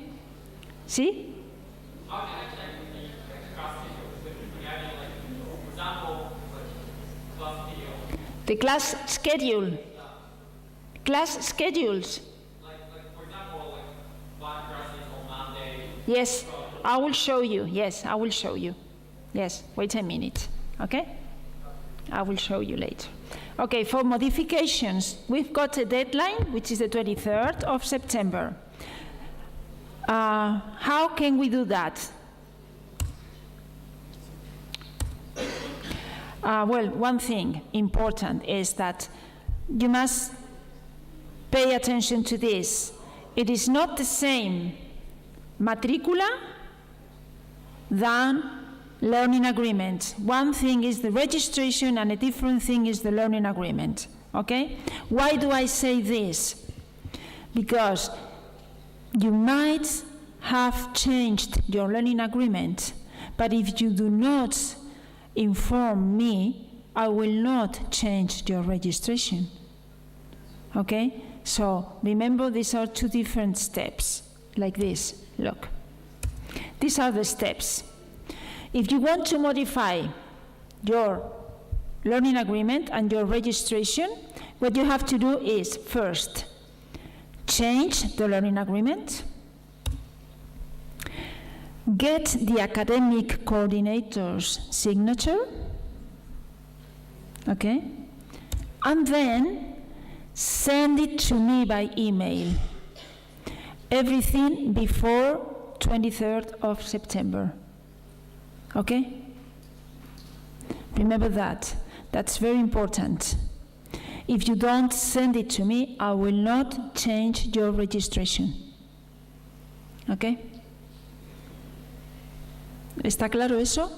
See? The class schedule. Class schedules. Like for example, one person is on Monday. Yes, I will show you. Yes, I will show you. Yes, wait a minute. Okay? I will show you later. Okay, for modifications, we've got a deadline, which is the 23rd of September. How can we do that? Well, one thing important is that you must pay attention to this. It is not the same matricula than learning agreement. One thing is the registration and a different thing is the learning agreement. Okay? Why do I say this? Because you might have changed your learning agreement, but if you do not inform me, I will not change your registration. Okay? So remember, these are two different steps, like this. Look. These are the steps. If you want to modify your learning agreement and your registration, what you have to do is, first, change the learning agreement, get the academic coordinator's signature, okay, and then send it to me by email. Everything before 23rd of September. Okay? Remember that. That's very important. If you don't send it to me, I will not change your registration. Okay? ¿Está claro eso?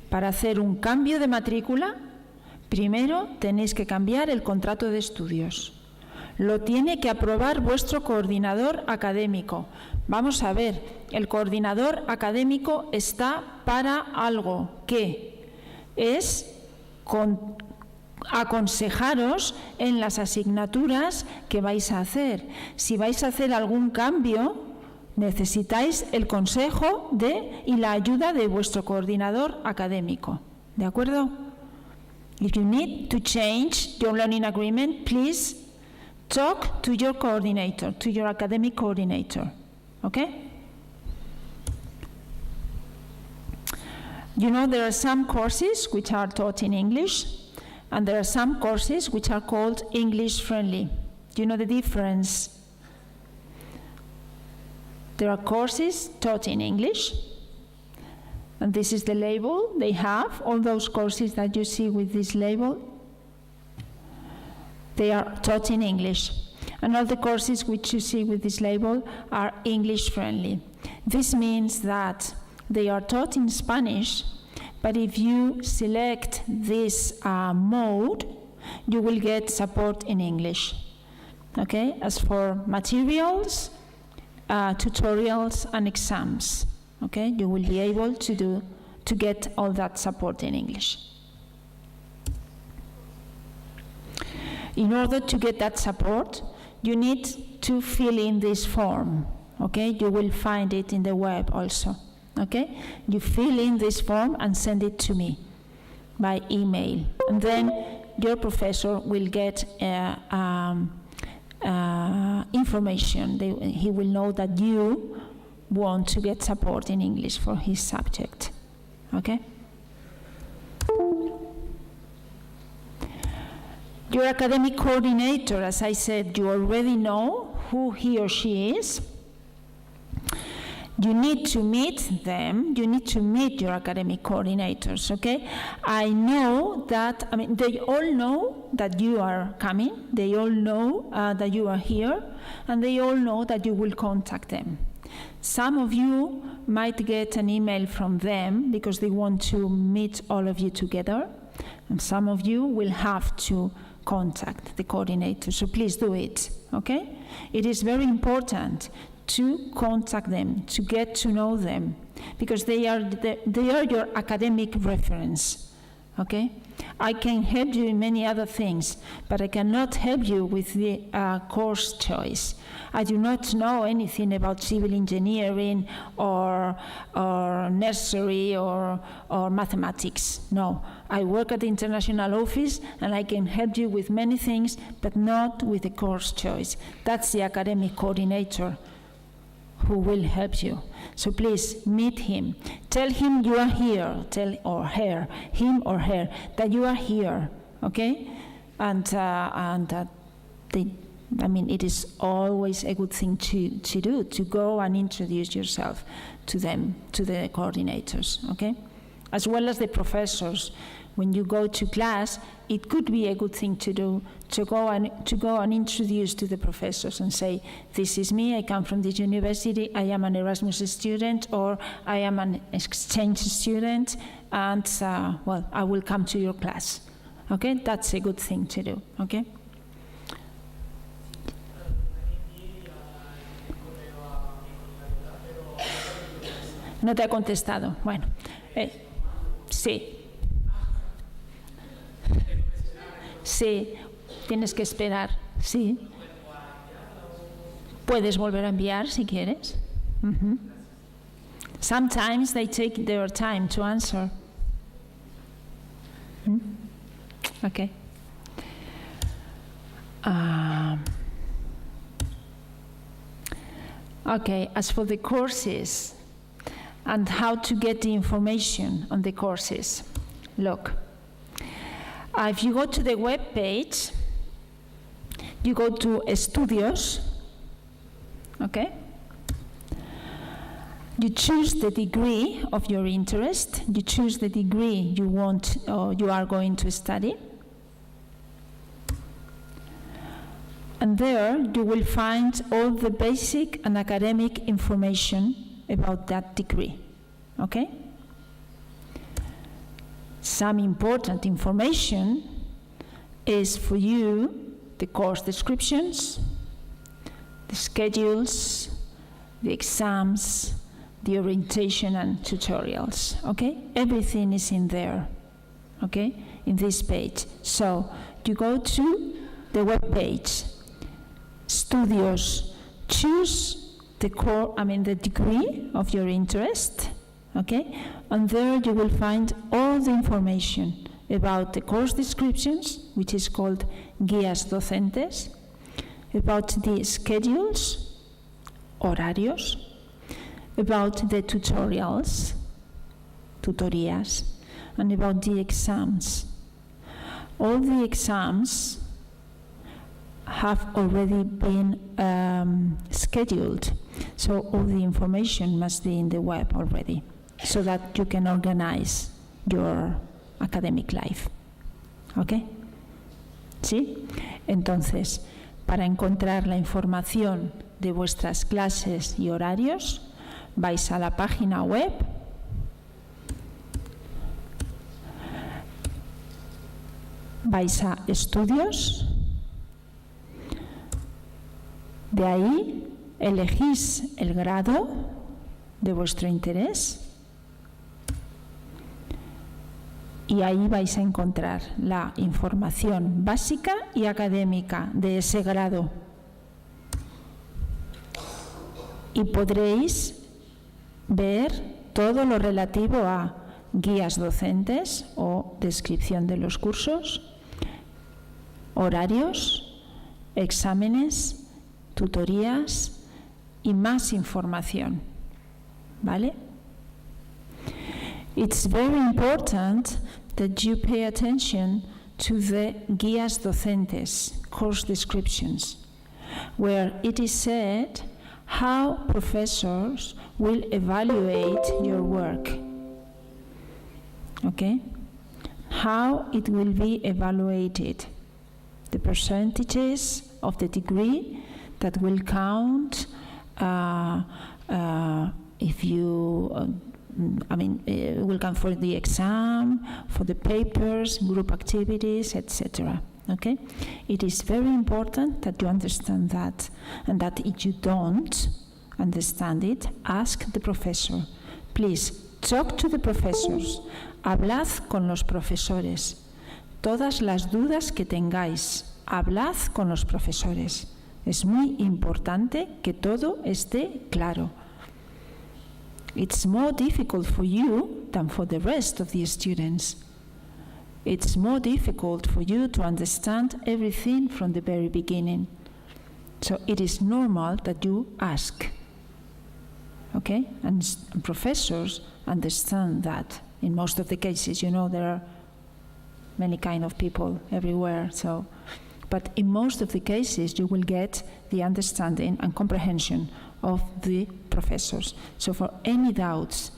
Para hacer un cambio de matrícula, primero tenéis que cambiar el contrato de estudios. Lo tiene que aprobar vuestro coordinador académico. Vamos a ver, el coordinador académico está para algo que es aconsejaros en las asignaturas que vais a hacer. Si vais a hacer algún cambio, necesitáis el consejo y la ayuda de vuestro coordinador académico. ¿De acuerdo? If you need to change your learning agreement, please talk to your coordinator, to your academic coordinator. Okay? You know, there are some courses which are taught in English, and there are some courses which are called English friendly. Do you know the difference? There are courses taught in English, and this is the label they have. All those courses that you see with this label, they are taught in English. And all the courses which you see with this label are English friendly. This means that they are taught in Spanish, but if you select this mode, you will get support in English. Okay? As for materials, tutorials, and exams, okay? You will be able to get all that support in English. In order to get that support, you need to fill in this form, okay? You will find it in the web also, okay? You fill in this form and send it to me by email, and then your professor will get information. He will know that you want to get support in English for his subject, okay? Your academic coordinator, as I said, you already know who he or she is. You need to meet them. You need to meet your academic coordinators, okay? I know that, they all know that you are coming. They all know that you are here, and they all know that you will contact them. Some of you might get an email from them because they want to meet all of you together, and some of you will have to contact the coordinator, so please do it, okay? It is very important to contact them, to get to know them, because they are your academic reference, okay? I can help you in many other things, but I cannot help you with the course choice. I do not know anything about civil engineering or nursery or mathematics. No, I work at the international office and I can help you with many things, but not with the course choice. That's the academic coordinator who will help you. So please meet him. Tell him you are here. Tell or her, him or her, that you are here. Okay, and that it is always a good thing to do, to go and introduce yourself to them, to the coordinators. Okay, as well as the professors. When you go to class, it could be a good thing to do, to go and introduce to the professors and say, this is me, I come from this university, I am an Erasmus student, or I am an exchange student, and I will come to your class. Okay, that's a good thing to do, okay? No te ha contestado. Bueno, sí. Sí, tienes que esperar, sí. Puedes volver a enviar si quieres. Mm-hmm. Sometimes they take their time to answer. Okay. Okay, as for the courses and how to get the information on the courses, look. If you go to the web page, you go to Estudios, okay? You choose the degree of your interest. You choose the degree you want or you are going to study. And there you will find all the basic and academic information about that degree, okay? Some important information is for you the course descriptions, the schedules, the exams, the orientation and tutorials, okay? Everything is in there, okay? In this page. So you go to the web page, Studios, choose the degree of your interest, okay? And there you will find all the information about the course descriptions, which is called guías docentes, about the schedules, horarios, about the tutorials, tutorías, and about the exams. All the exams have already been scheduled, so all the information must be in the web already, so that you can organize your academic life. ¿Ok? ¿Sí? Entonces, para encontrar la información de vuestras clases y horarios, vais a la página web, vais a estudios, de ahí elegís el grado de vuestro interés y ahí vais a encontrar la información básica y académica de ese grado. Y podréis ver todo lo relativo a guías docentes o descripción de los cursos, horarios, exámenes, tutorías y más información. ¿Vale? It's very important that you pay attention to the guías docentes, course descriptions, where it is said how professors will evaluate your work. Okay? How it will be evaluated. The percentages of the degree that will count if you will count for the exam, for the papers, group activities, etc. Okay? It is very important that you understand that, and that if you don't understand it, ask the professor. Please, talk to the professors. Hablad con los profesores. Todas las dudas que tengáis, hablad con los profesores. Es muy importante que todo esté claro. It's more difficult for you than for the rest of the students. It's more difficult for you to understand everything from the very beginning. So it is normal that you ask. Okay? And professors understand that. In most of the cases, you know, there are many kind of people everywhere. So, but in most of the cases, you will get the understanding and comprehension of the professors. So for any doubts,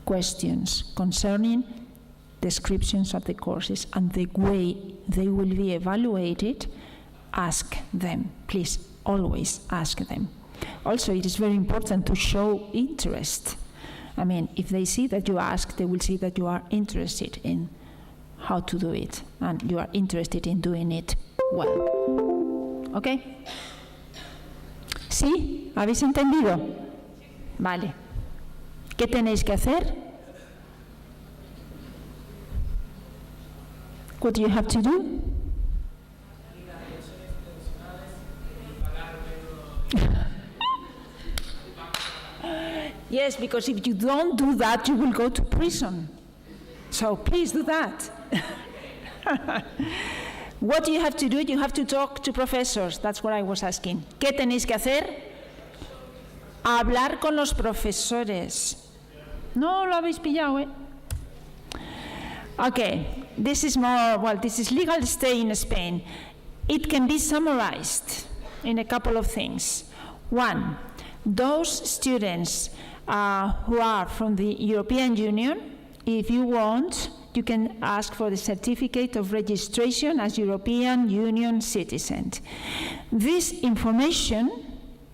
questions concerning descriptions of the courses and the way they will be evaluated, ask them. Please, always ask them. Also, it is very important to show interest. I mean, if they see that you ask, they will see that you are interested in how to do it, and you are interested in doing it well. ¿Ok? ¿Sí? ¿Habéis entendido? Vale. ¿Qué tenéis que hacer? What do you have to do? Yes, because if you don't do that, you will go to prison. So please do that. What do you have to do? You have to talk to professors. That's what I was asking. ¿Qué tenéis que hacer? Hablar con los profesores. No lo habéis pillado, ¿eh? Okay, this is more, well, this is legal stay in Spain. It can be summarized in a couple of things. One, those students who are from the European Union, if you want, you can ask for the certificate of registration as European Union citizen. This information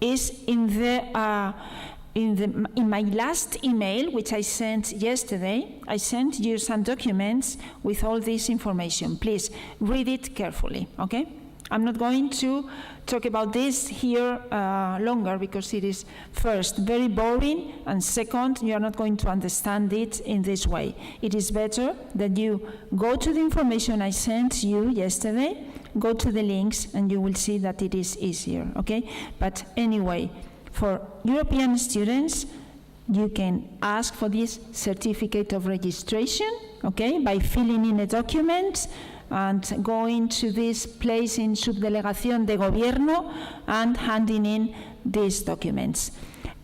is in my last email, which I sent yesterday. I sent you some documents with all this information. Please read it carefully, okay? I'm not going to talk about this here longer because it is, first, very boring, and second, you are not going to understand it in this way. It is better that you go to the information I sent you yesterday, go to the links, and you will see that it is easier, okay? But anyway, for European students, you can ask for this certificate of registration, okay, by filling in a document and going to this place in Subdelegación de Gobierno and handing in these documents.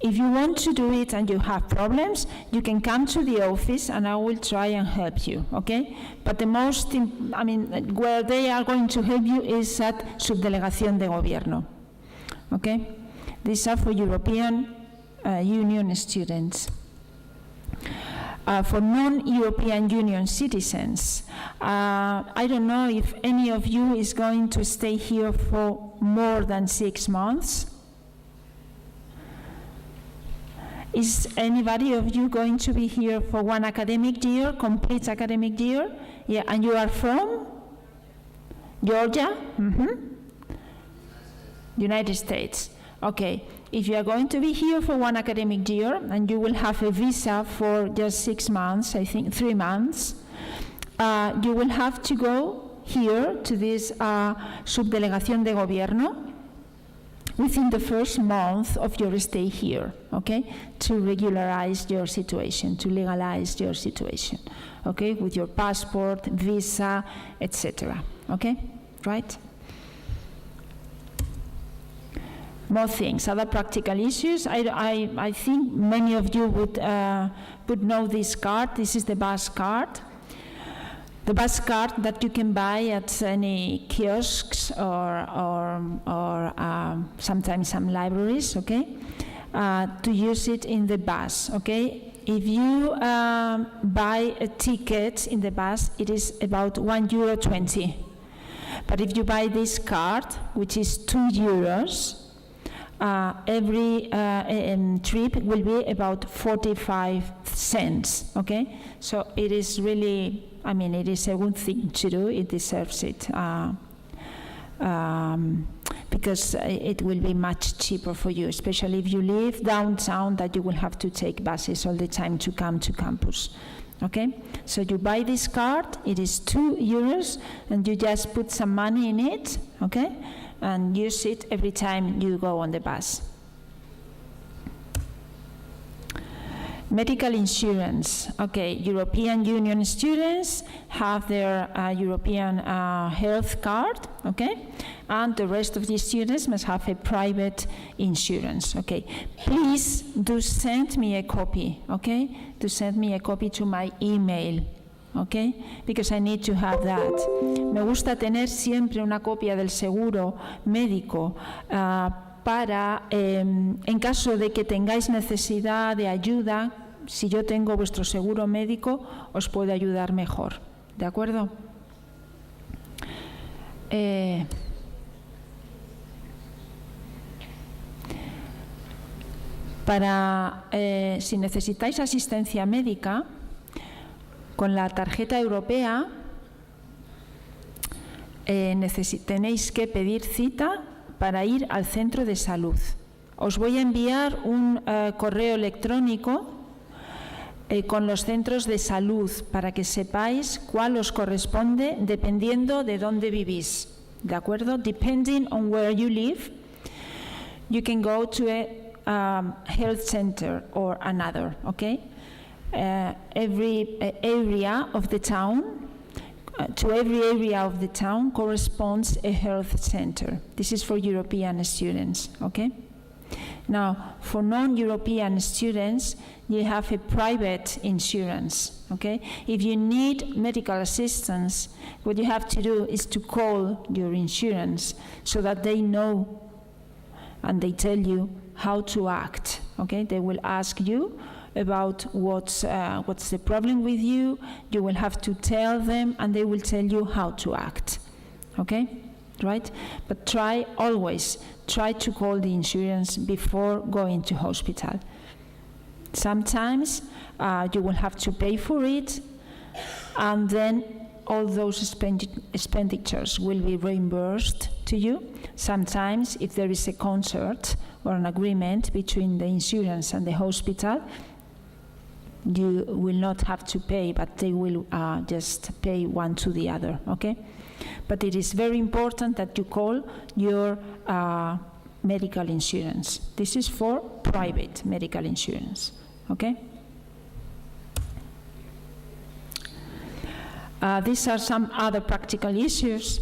If you want to do it and you have problems, you can come to the office and I will try and help you, okay? But the most, where they are going to help you is at Subdelegación de Gobierno, okay? These are for European Union students. For non-European Union citizens, I don't know if any of you is going to stay here for more than 6 months. Is anybody of you going to be here for 1 academic year, complete academic year? Yeah, and you are from? Georgia? United States. Okay, if you are going to be here for 1 academic year and you will have a visa for just 6 months, I think 3 months, you will have to go here to this Subdelegación de Gobierno within the first month of your stay here, okay, to regularize your situation, to legalize your situation, okay, with your passport, visa, etc., okay, right? More things, other practical issues. I think many of you would know this card. This is the bus card. The bus card that you can buy at any kiosks or sometimes some libraries, okay? To use it in the bus, okay? If you buy a ticket in the bus, it is about €1.20. But if you buy this card, which is €2, every trip will be about 45 cents, okay? So it is really, it is a good thing to do. It deserves it because it will be much cheaper for you, especially if you live downtown, that you will have to take buses all the time to come to campus, okay? So you buy this card, it is €2, and you just put some money in it, okay? And use it every time you go on the bus. Medical insurance. Okay, European Union students have their European health card, okay? And the rest of the students must have a private insurance, okay? Please do send me a copy, okay? Do send me a copy to my email. Okay? Because I need to have that. Me gusta tener siempre una copia del seguro médico para, en caso de que tengáis necesidad de ayuda, si yo tengo vuestro seguro médico, os puedo ayudar mejor. ¿De acuerdo? Si necesitáis asistencia médica, con la tarjeta europea tenéis que pedir cita para ir al centro de salud. Os voy a enviar un correo electrónico con los centros de salud para que sepáis cuál os corresponde dependiendo de dónde vivís. ¿De acuerdo? Depending on where you live, you can go to a health center or another, okay? Every area of the town, to every area of the town corresponds a health center. This is for European students, okay? Now, for non-European students, you have a private insurance, okay? If you need medical assistance, what you have to do is to call your insurance so that they know and they tell you how to act, okay? They will ask you about what's the problem with you. You will have to tell them and they will tell you how to act, okay? Right? But always try to call the insurance before going to hospital. Sometimes you will have to pay for it, and then all those expenditures will be reimbursed to you. Sometimes, if there is a concert or an agreement between the insurance and the hospital, you will not have to pay, but they will just pay one to the other, okay? But it is very important that you call your medical insurance. This is for private medical insurance, okay? These are some other practical issues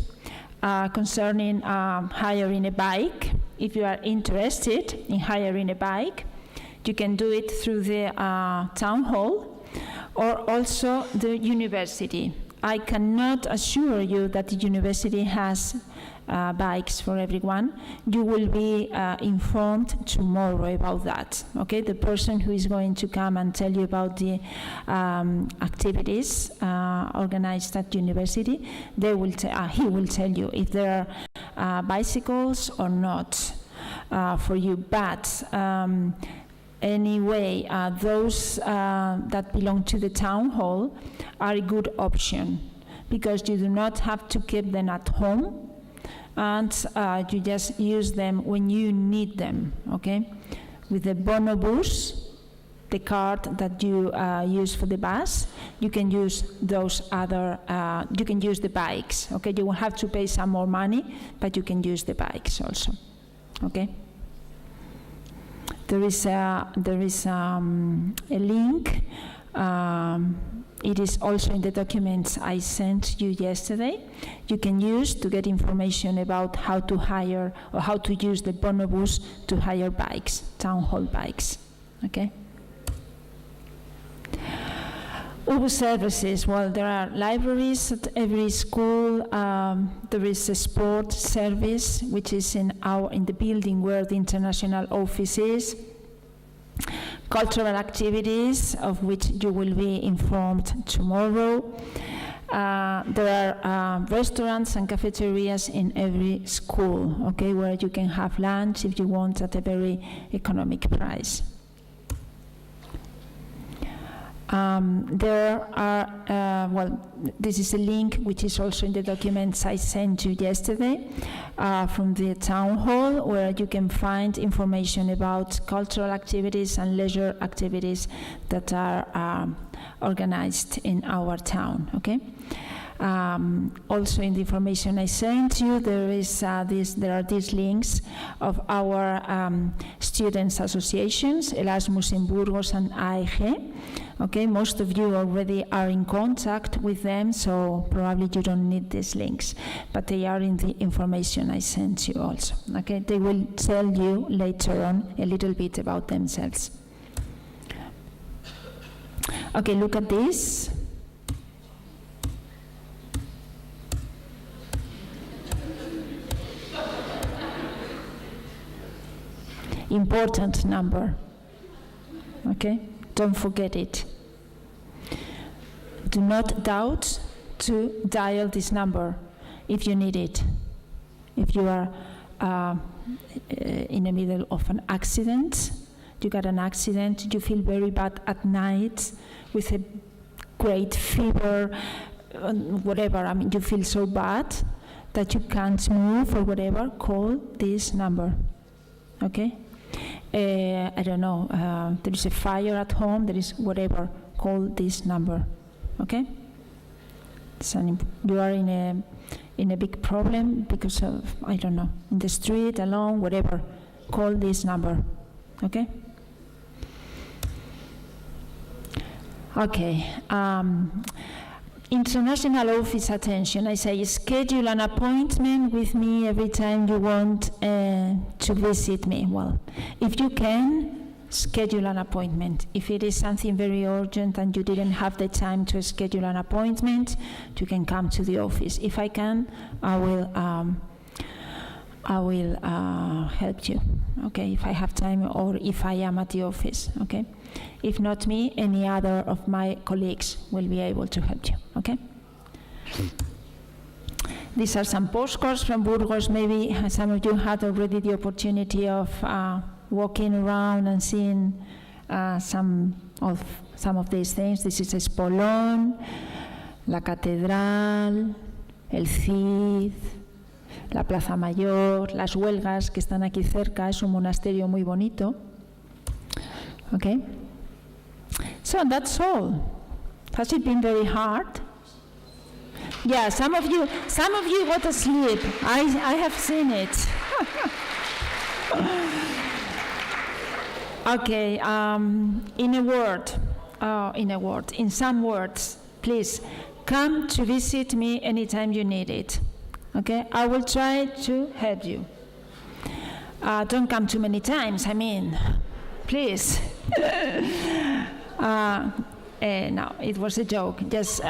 concerning hiring a bike. If you are interested in hiring a bike, You can do it through the town hall or also the university. I cannot assure you that the university has bikes for everyone. You will be informed tomorrow about that. Okay, the person who is going to come and tell you about the activities organized at university, he will tell you if there are bicycles or not for you. But anyway, those that belong to the town hall are a good option because you do not have to keep them at home and you just use them when you need them, okay? With the bonobus, the card that you use for the bus, you can use those other, you can use the bikes, okay? You will have to pay some more money, but you can use the bikes also, okay? There is a link. It is also in the documents I sent you yesterday. You can use to get information about how to hire or how to use the bonobus to hire bikes, town hall bikes. Okay. Other services. Well, there are libraries at every school. There is a sport service, which is in the building where the international office is. Cultural activities, of which you will be informed tomorrow. There are restaurants and cafeterias in every school, okay, where you can have lunch if you want at a very economic price. There are, this is a link which is also in the documents I sent you yesterday from the town hall, where you can find information about cultural activities and leisure activities that are organized in our town, okay? Also in the information I sent you, there are these links of our students' associations, Erasmus in Burgos and AEG. Okay, most of you already are in contact with them, so probably you don't need these links, but they are in the information I sent you also. Okay, they will tell you later on a little bit about themselves. Okay, look at this. Important number. Okay, don't forget it. Do not doubt to dial this number if you need it. If you are in the middle of an accident, you got an accident, you feel very bad at night with a great fever, whatever, I mean, you feel so bad that you can't move or whatever, call this number, okay? I don't know, there is a fire at home, there is whatever, call this number, okay? You are in a big problem because of, I don't know, in the street, alone, whatever, call this number, okay? Okay, international office attention. I say schedule an appointment with me every time you want to visit me. Well, if you can, schedule an appointment. If it is something very urgent and you didn't have the time to schedule an appointment, you can come to the office. If I can, I will help you, okay, if I have time or if I am at the office, okay? If not me, any other of my colleagues will be able to help you, okay? These are some postcards from Burgos. Maybe some of you had already the opportunity of walking around and seeing some of these things. This is Espolón, la Catedral, el Cid, la Plaza Mayor, las Huelgas que están aquí cerca. Es un monasterio muy bonito. Okay? So that's all. Has it been very hard? Yeah, some of you got asleep. I have seen it. Okay, in some words, please come to visit me anytime you need it. Okay, I will try to help you. Don't come too many times. I mean, please. No, it was a joke. Just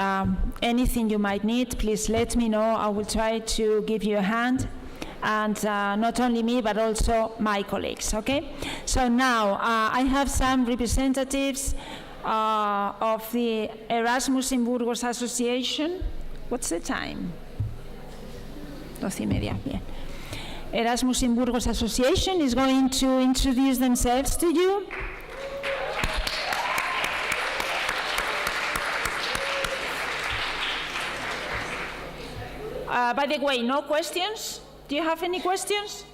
anything you might need, please let me know. I will try to give you a hand. And not only me, but also my colleagues, okay? So now, I have some representatives of the Erasmus in Burgos Association. What's the time? 12:30, bien. Erasmus in Burgos Association is going to introduce themselves to you. By the way, no questions? Do you have any questions?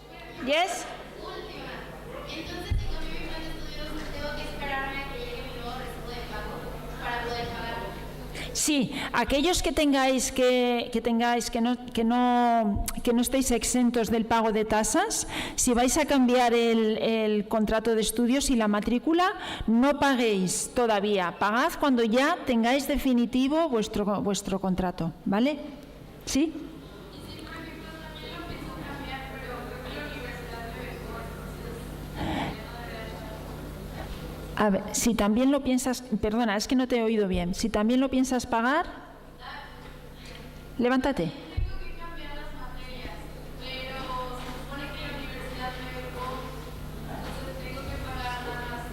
Yes? Última. Entonces, si cambio mi plan de estudios, tengo que esperarme a que llegue mi nuevo recibo de pago para poder pagar. Sí, aquellos que no estéis exentos del pago de tasas, si vais a cambiar el contrato de estudios y la matrícula, no paguéis todavía. Pagad cuando ya tengáis definitivo vuestro contrato, ¿vale? ¿Sí? A ver, si también lo piensas, perdona, es que no te he oído bien. Si también lo piensas pagar, levántate. Tengo que cambiar las materias, pero se supone que la universidad me becó, entonces tengo que pagar más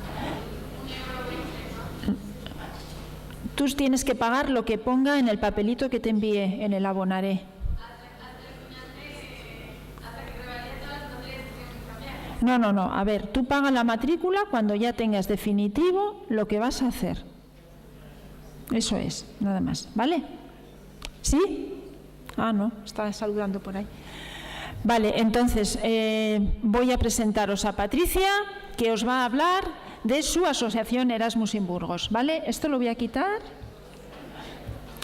€1.20 más. Tú tienes que pagar lo que ponga en el papelito que te envíe, en el abonaré. No. A ver, tú pagas la matrícula cuando ya tengas definitivo lo que vas a hacer. Eso es, nada más, ¿vale? ¿Sí? Ah, no, estaba saludando por ahí. Vale, entonces voy a presentaros a Patricia, que os va a hablar de su asociación Erasmus in Burgos, ¿vale? Esto lo voy a quitar.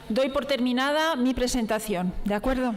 Doy por terminada mi presentación, ¿de acuerdo?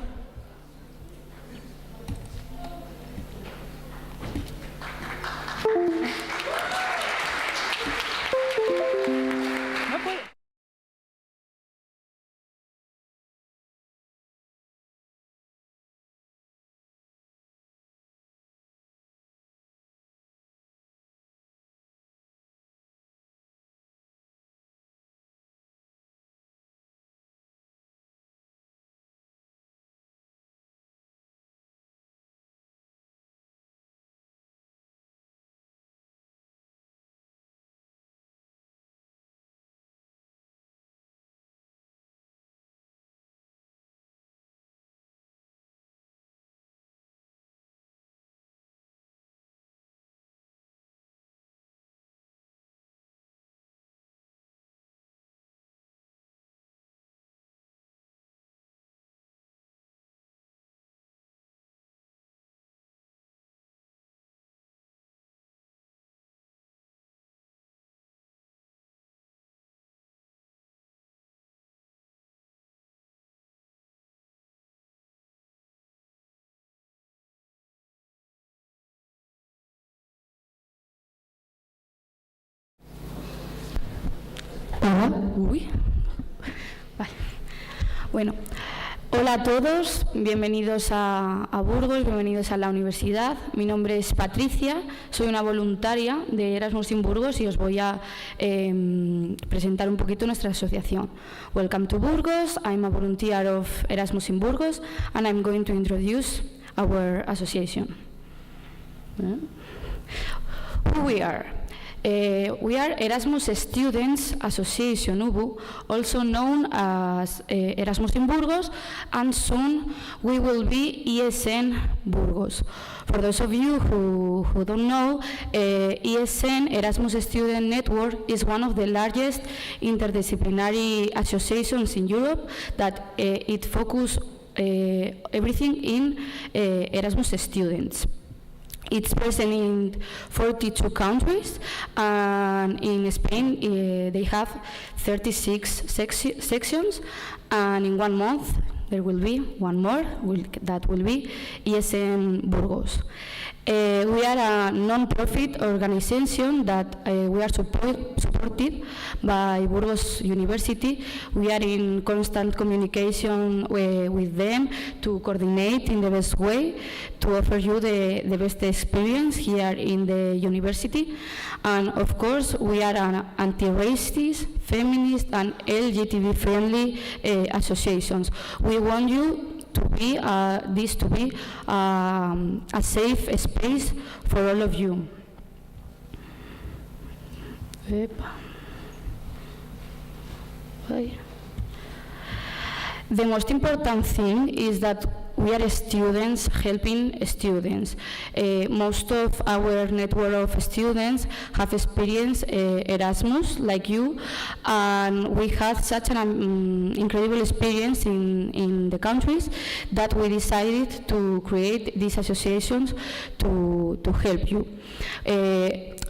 Vale. Bueno, hola a todos, bienvenidos a Burgos, bienvenidos a la universidad. Mi nombre es Patricia, soy una voluntaria de Erasmus in Burgos y os voy a presentar un poquito nuestra asociación. Welcome to Burgos, I'm a volunteer of Erasmus in Burgos and I'm going to introduce our association. Who we are? We are Erasmus Students Association UBU, also known as Erasmus in Burgos, and soon we will be ESN Burgos. For those of you who don't know, ESN, Erasmus Student Network, is one of the largest interdisciplinary associations in Europe that it focuses everything in Erasmus students. It's present in 42 countries, and in Spain they have 36 sections, and in 1 month there will be one more, that will be ESN Burgos. We are a non-profit organization that we are supported by Burgos University. We are in constant communication with them to coordinate in the best way to offer you the best experience here in the university. And of course, we are an anti-racist, feminist, and LGBT-friendly associations. We want you to be this to be a safe space for all of you. The most important thing is that we are students helping students. Most of our network of students have experienced Erasmus, like you, and we had such an incredible experience in the countries that we decided to create these associations to help you.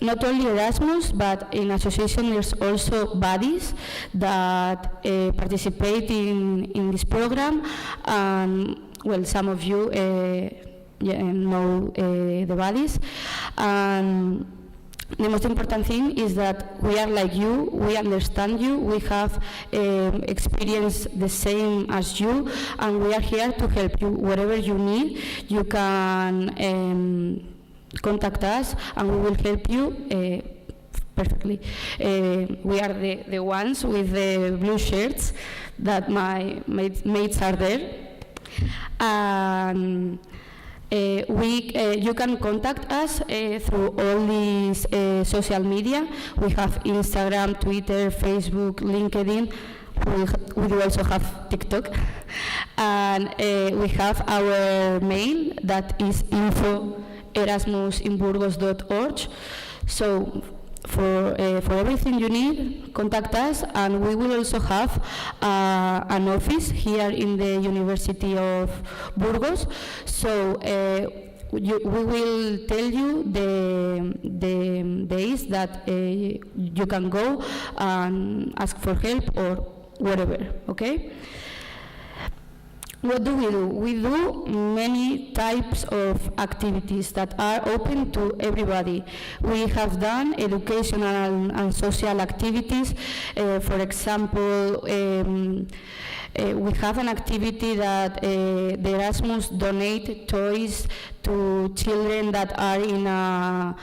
Not only Erasmus, but in association there's also bodies that participate in this program. Well, some of you know the bodies. The most important thing is that we are like you, we understand you, we have experienced the same as you, and we are here to help you. Whatever you need, you can contact us and we will help you perfectly. We are the ones with the blue shirts that my mates are there. And you can contact us through all these social media. We have Instagram, Twitter, Facebook, LinkedIn. We do also have TikTok. And we have our mail that is info@erasmusinburgos.org. So for everything you need, contact us, and we will also have an office here in the University of Burgos. So we will tell you the days that you can go and ask for help or whatever, okay? What do? We do many types of activities that are open to everybody. We have done educational and social activities. For example, we have an activity that the Erasmus donate toys to children that are in a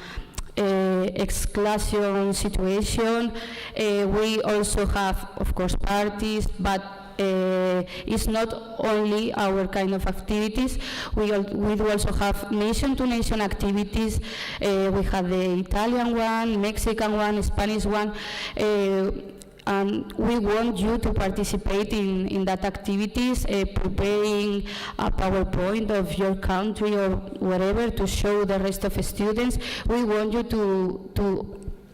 exclusion situation. We also have, of course, parties, but it's not only our kind of activities. We do also have nation-to-nation activities. We have the Italian one, Mexican one, Spanish one, and we want you to participate in that activities, preparing a PowerPoint of your country or whatever to show the rest of the students. We want you to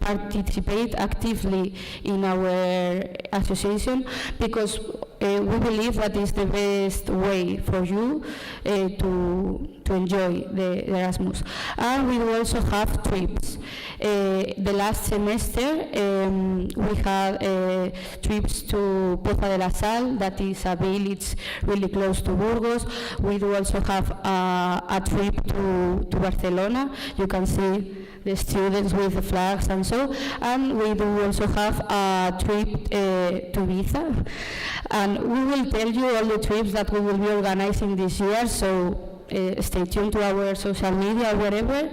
participate actively in our association because we believe that is the best way for you to enjoy the Erasmus. And we will also have trips. The last semester we had trips to Poza de la Sal, that is a village really close to Burgos. We do also have a trip to Barcelona. You can see the students with the flags and so, and we do also have a trip to Ibiza, and we will tell you all the trips that we will be organizing this year, so stay tuned to our social media or whatever.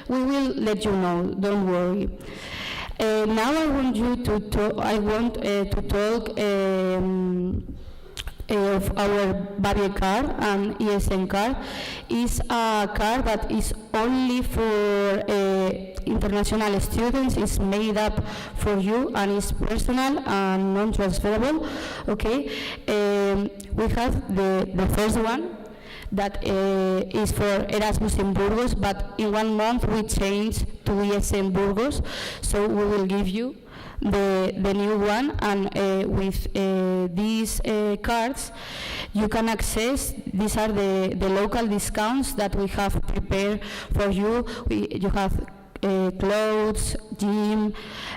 We will let you know, don't worry. Now I want you to talk of our Barrier card and ESN card. Is a card that is only for international students. It's made up for you and is personal and non-transferable. Okay, we have the first one that is for Erasmus in Burgos, but in 1 month we changed to ESN Burgos, so we will give you the new one, and with these cards you can access, these are the local discounts that we have prepared for you. You have clothes, gym,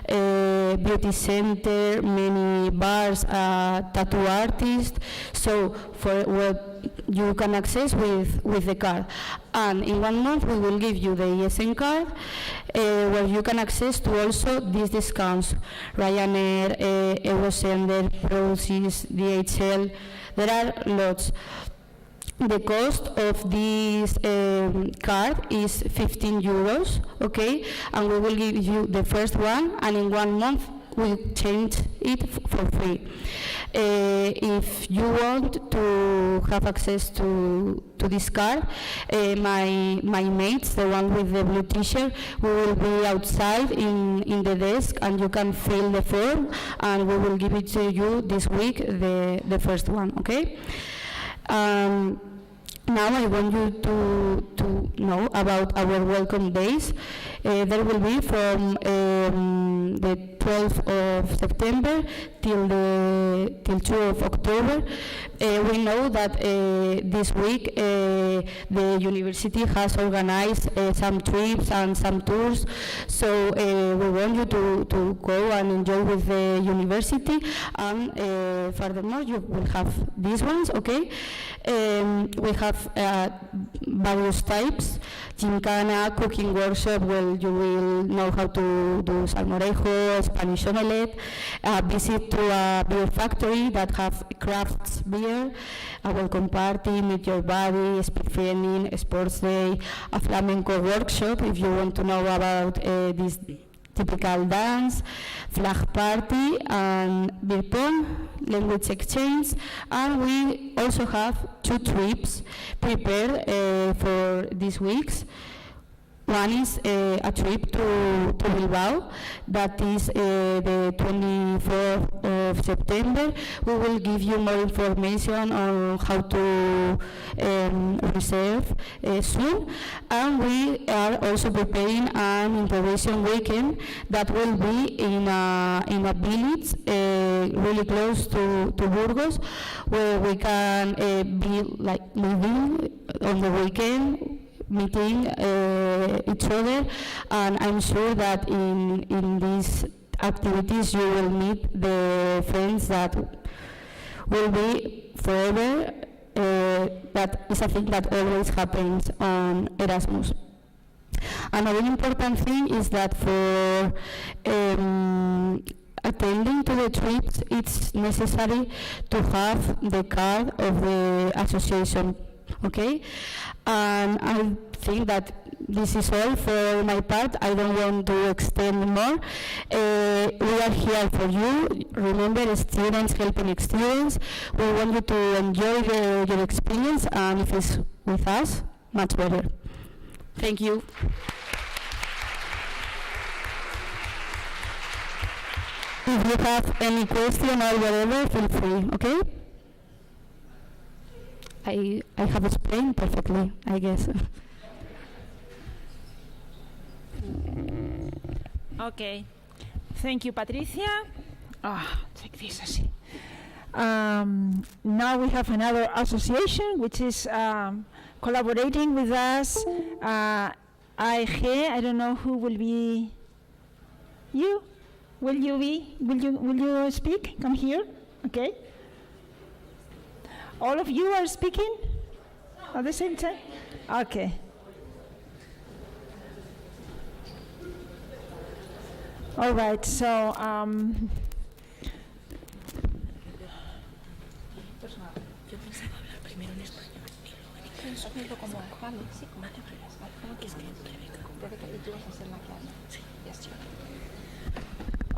beauty center, many bars, tattoo artist. So for what you can access with the card. And in 1 month we will give you the ESN card where you can access to also these discounts. Ryanair, Eurosender, Proces, DHL, there are lots. The cost of this card is 15 euros, okay? And we will give you the first one, and in 1 month we change it for free. If you want to have access to this card, my mates, the one with the blue t-shirt, we will be outside in the desk, and you can fill the form, and we will give it to you this week, the first one, okay? Now I want you to know about our welcome days. There will be from the 12th of September till 2 of October. We know that this week the university has organized some trips and some tours, so we want you to go and enjoy with the university, and furthermore you will have these ones, okay? We have various types: gymkhana, cooking workshop, where you will know how to do salmorejo, Spanish omelette, a visit to a beer factory that have crafts beer, a welcome party, meet your buddy, speed training, a sports day, a flamenco workshop if you want to know about this typical dance, flag party, and beer pong, language exchange, and we also have 2 trips prepared for these weeks. One is a trip to Bilbao, that is the 24th of September. We will give you more information on how to reserve soon. And we are also preparing an integration weekend that will be in a village really close to Burgos, where we can be like living on the weekend, meeting each other, and I'm sure that in these activities you will meet the friends that will be forever. That is a thing that always happens on Erasmus. Another important thing is that for attending to the trips, it's necessary to have the card of the association. Okay, and I think that this is all for my part. I don't want to extend more. We are here for you. Remember, students helping students. We want you to enjoy your experience, and if it's with us, much better. Thank you. If you have any question or whatever, feel free, okay? I have explained perfectly, I guess. Okay. Thank you, Patricia. Take this, así. Now we have another association which is collaborating with us. AEG, I don't know who will be. You? Will you speak? Come here. Okay. All of you are speaking at the same time? Okay. All right, so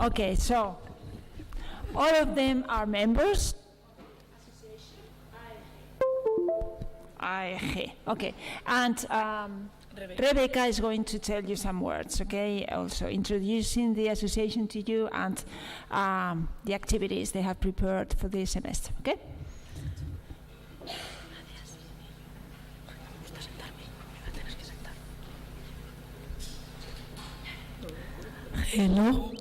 okay, so all of them are members. AEG. Okay, and Rebecca is going to tell you some words, okay? Also introducing the association to you and the activities they have prepared for this semester, okay? Hello.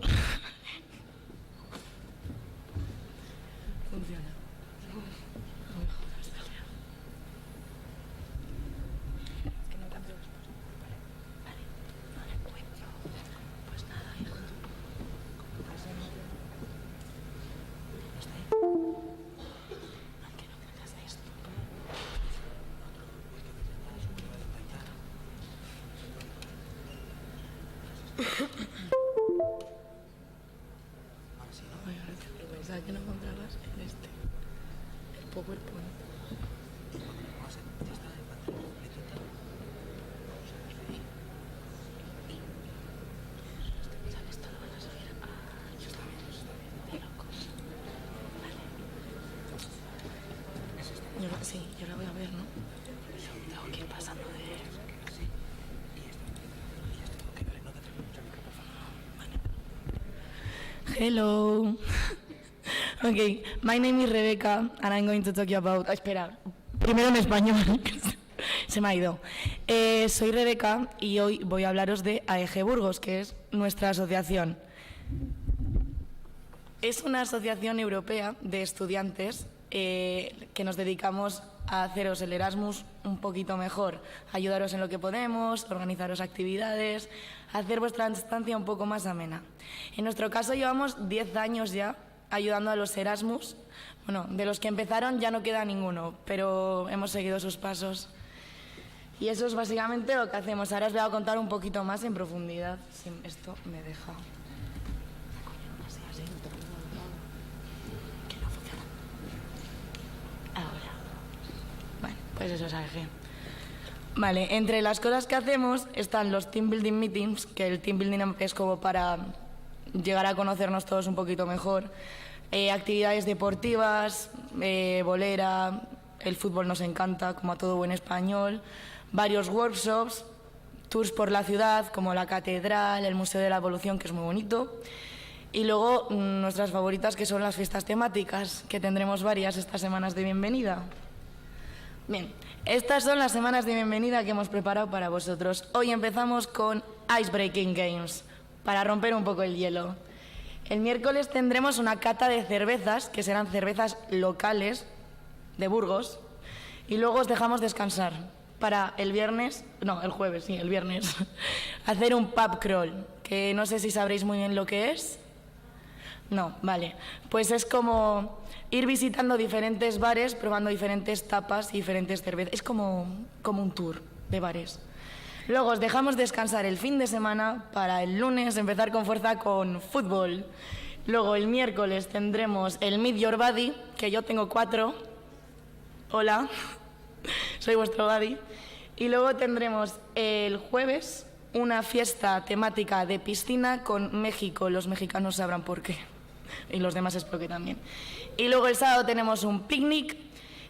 sea que no encontrarás en este, el PowerPoint. Sí, yo la voy a ver, ¿no? Tengo que ir pasando de... Hello. Okay, my name is Rebecca and I'm going to talk you about... espera, primero en español, se me ha ido. Soy Rebecca y hoy voy a hablaros de AEG Burgos, que es nuestra asociación. Es una asociación europea de estudiantes que nos dedicamos a haceros el Erasmus un poquito mejor, ayudaros en lo que podemos, organizaros actividades, hacer vuestra estancia un poco más amena. En nuestro caso llevamos 10 años ya ayudando a los Erasmus. Bueno, de los que empezaron ya no queda ninguno, pero hemos seguido sus pasos. Y eso es básicamente lo que hacemos. Ahora os voy a contar un poquito más en profundidad, si esto me deja. Pues eso es AEG. Vale, entre las cosas que hacemos están los team building meetings, que el team building es como para llegar a conocernos todos un poquito mejor, actividades deportivas, bolera, el fútbol nos encanta, como a todo buen español, varios workshops, tours por la ciudad, como la catedral, el Museo de la Evolución, que es muy bonito, y luego nuestras favoritas, que son las fiestas temáticas, que tendremos varias estas semanas de bienvenida. Bien, estas son las semanas de bienvenida que hemos preparado para vosotros. Hoy empezamos con Icebreaking Games, para romper un poco el hielo. El miércoles tendremos una cata de cervezas, que serán cervezas locales de Burgos, y luego os dejamos descansar para el viernes, no, el jueves, sí, el viernes, hacer un pub crawl, que no sé si sabréis muy bien lo que es. No, vale, pues es como ir visitando diferentes bares, probando diferentes tapas y diferentes cervezas. Es como un tour de bares. Luego os dejamos descansar el fin de semana para el lunes empezar con fuerza con fútbol. Luego el miércoles tendremos el Meet Your Buddy, que yo tengo 4. Hola, soy vuestro buddy. Y luego tendremos el jueves una fiesta temática de piscina con México. Los mexicanos sabrán por qué. Y los demás espero que también. Y luego el sábado tenemos un picnic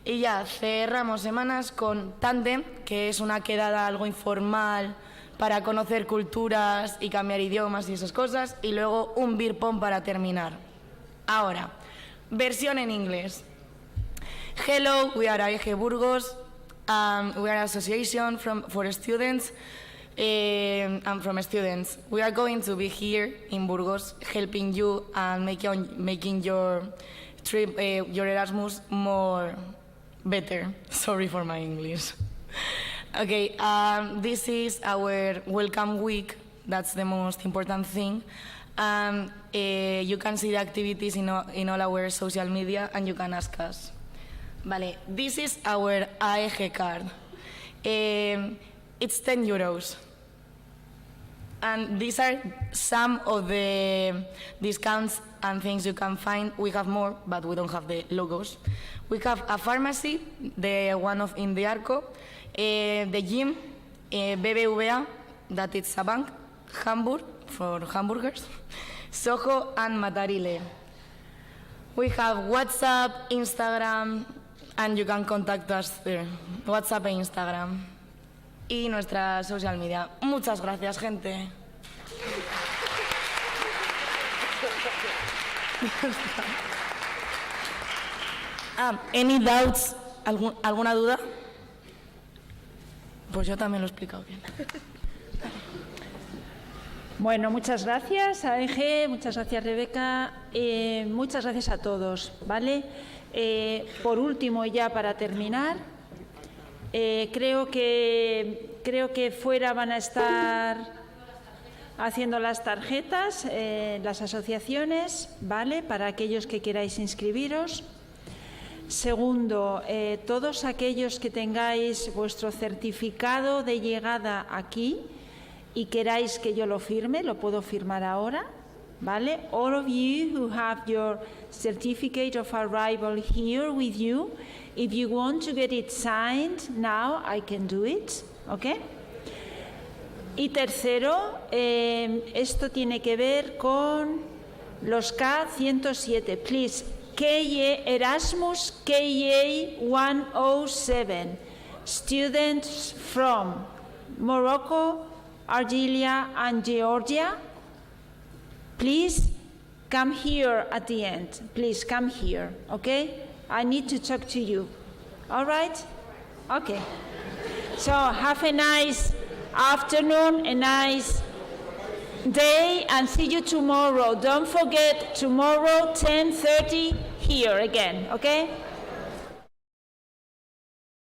y ya cerramos semanas con Tandem, que es una quedada algo informal para conocer culturas y cambiar idiomas y esas cosas, y luego un beer pong para terminar. Ahora, versión en inglés. Hello, we are AEG Burgos. We are an association for students. And from students, we are going to be here in Burgos helping you and making your trip, your Erasmus better. Sorry for my English. Okay, this is our welcome week. That's the most important thing. You can see the activities in all our social media and you can ask us. Vale, this is our AEG card. It's 10 euros. And these are some of the discounts and things you can find. We have more, but we don't have the logos. We have a pharmacy, the one in the Arco, the gym, BBVA, that is a bank, Hamburg, for hamburgers, Soho and Matarile. We have WhatsApp, Instagram, and you can contact us there. WhatsApp e Instagram. Y nuestra social media. Muchas gracias, gente. Any doubts? ¿Alguna duda? Pues yo también lo he explicado bien. Bueno, muchas gracias AEG, muchas gracias Rebeca, muchas gracias a todos, ¿vale? Por último, ya para terminar, creo que fuera van a estar haciendo las tarjetas, las asociaciones, ¿vale? Para aquellos que queráis inscribiros. Segundo, todos aquellos que tengáis vuestro certificado de llegada aquí y queráis que yo lo firme, lo puedo firmar ahora, ¿vale? All of you who have your certificate of arrival here with you, if you want to get it signed now, I can do it, ¿ok? Y tercero, esto tiene que ver con los K107. Please, Erasmus KA 107. Students from Morocco, Algeria, and Georgia. Please come here at the end. Please come here, okay? I need to talk to you. All right? Okay. So have a nice afternoon, a nice day, and see you tomorrow. Don't forget, tomorrow, 10:30, here again, okay?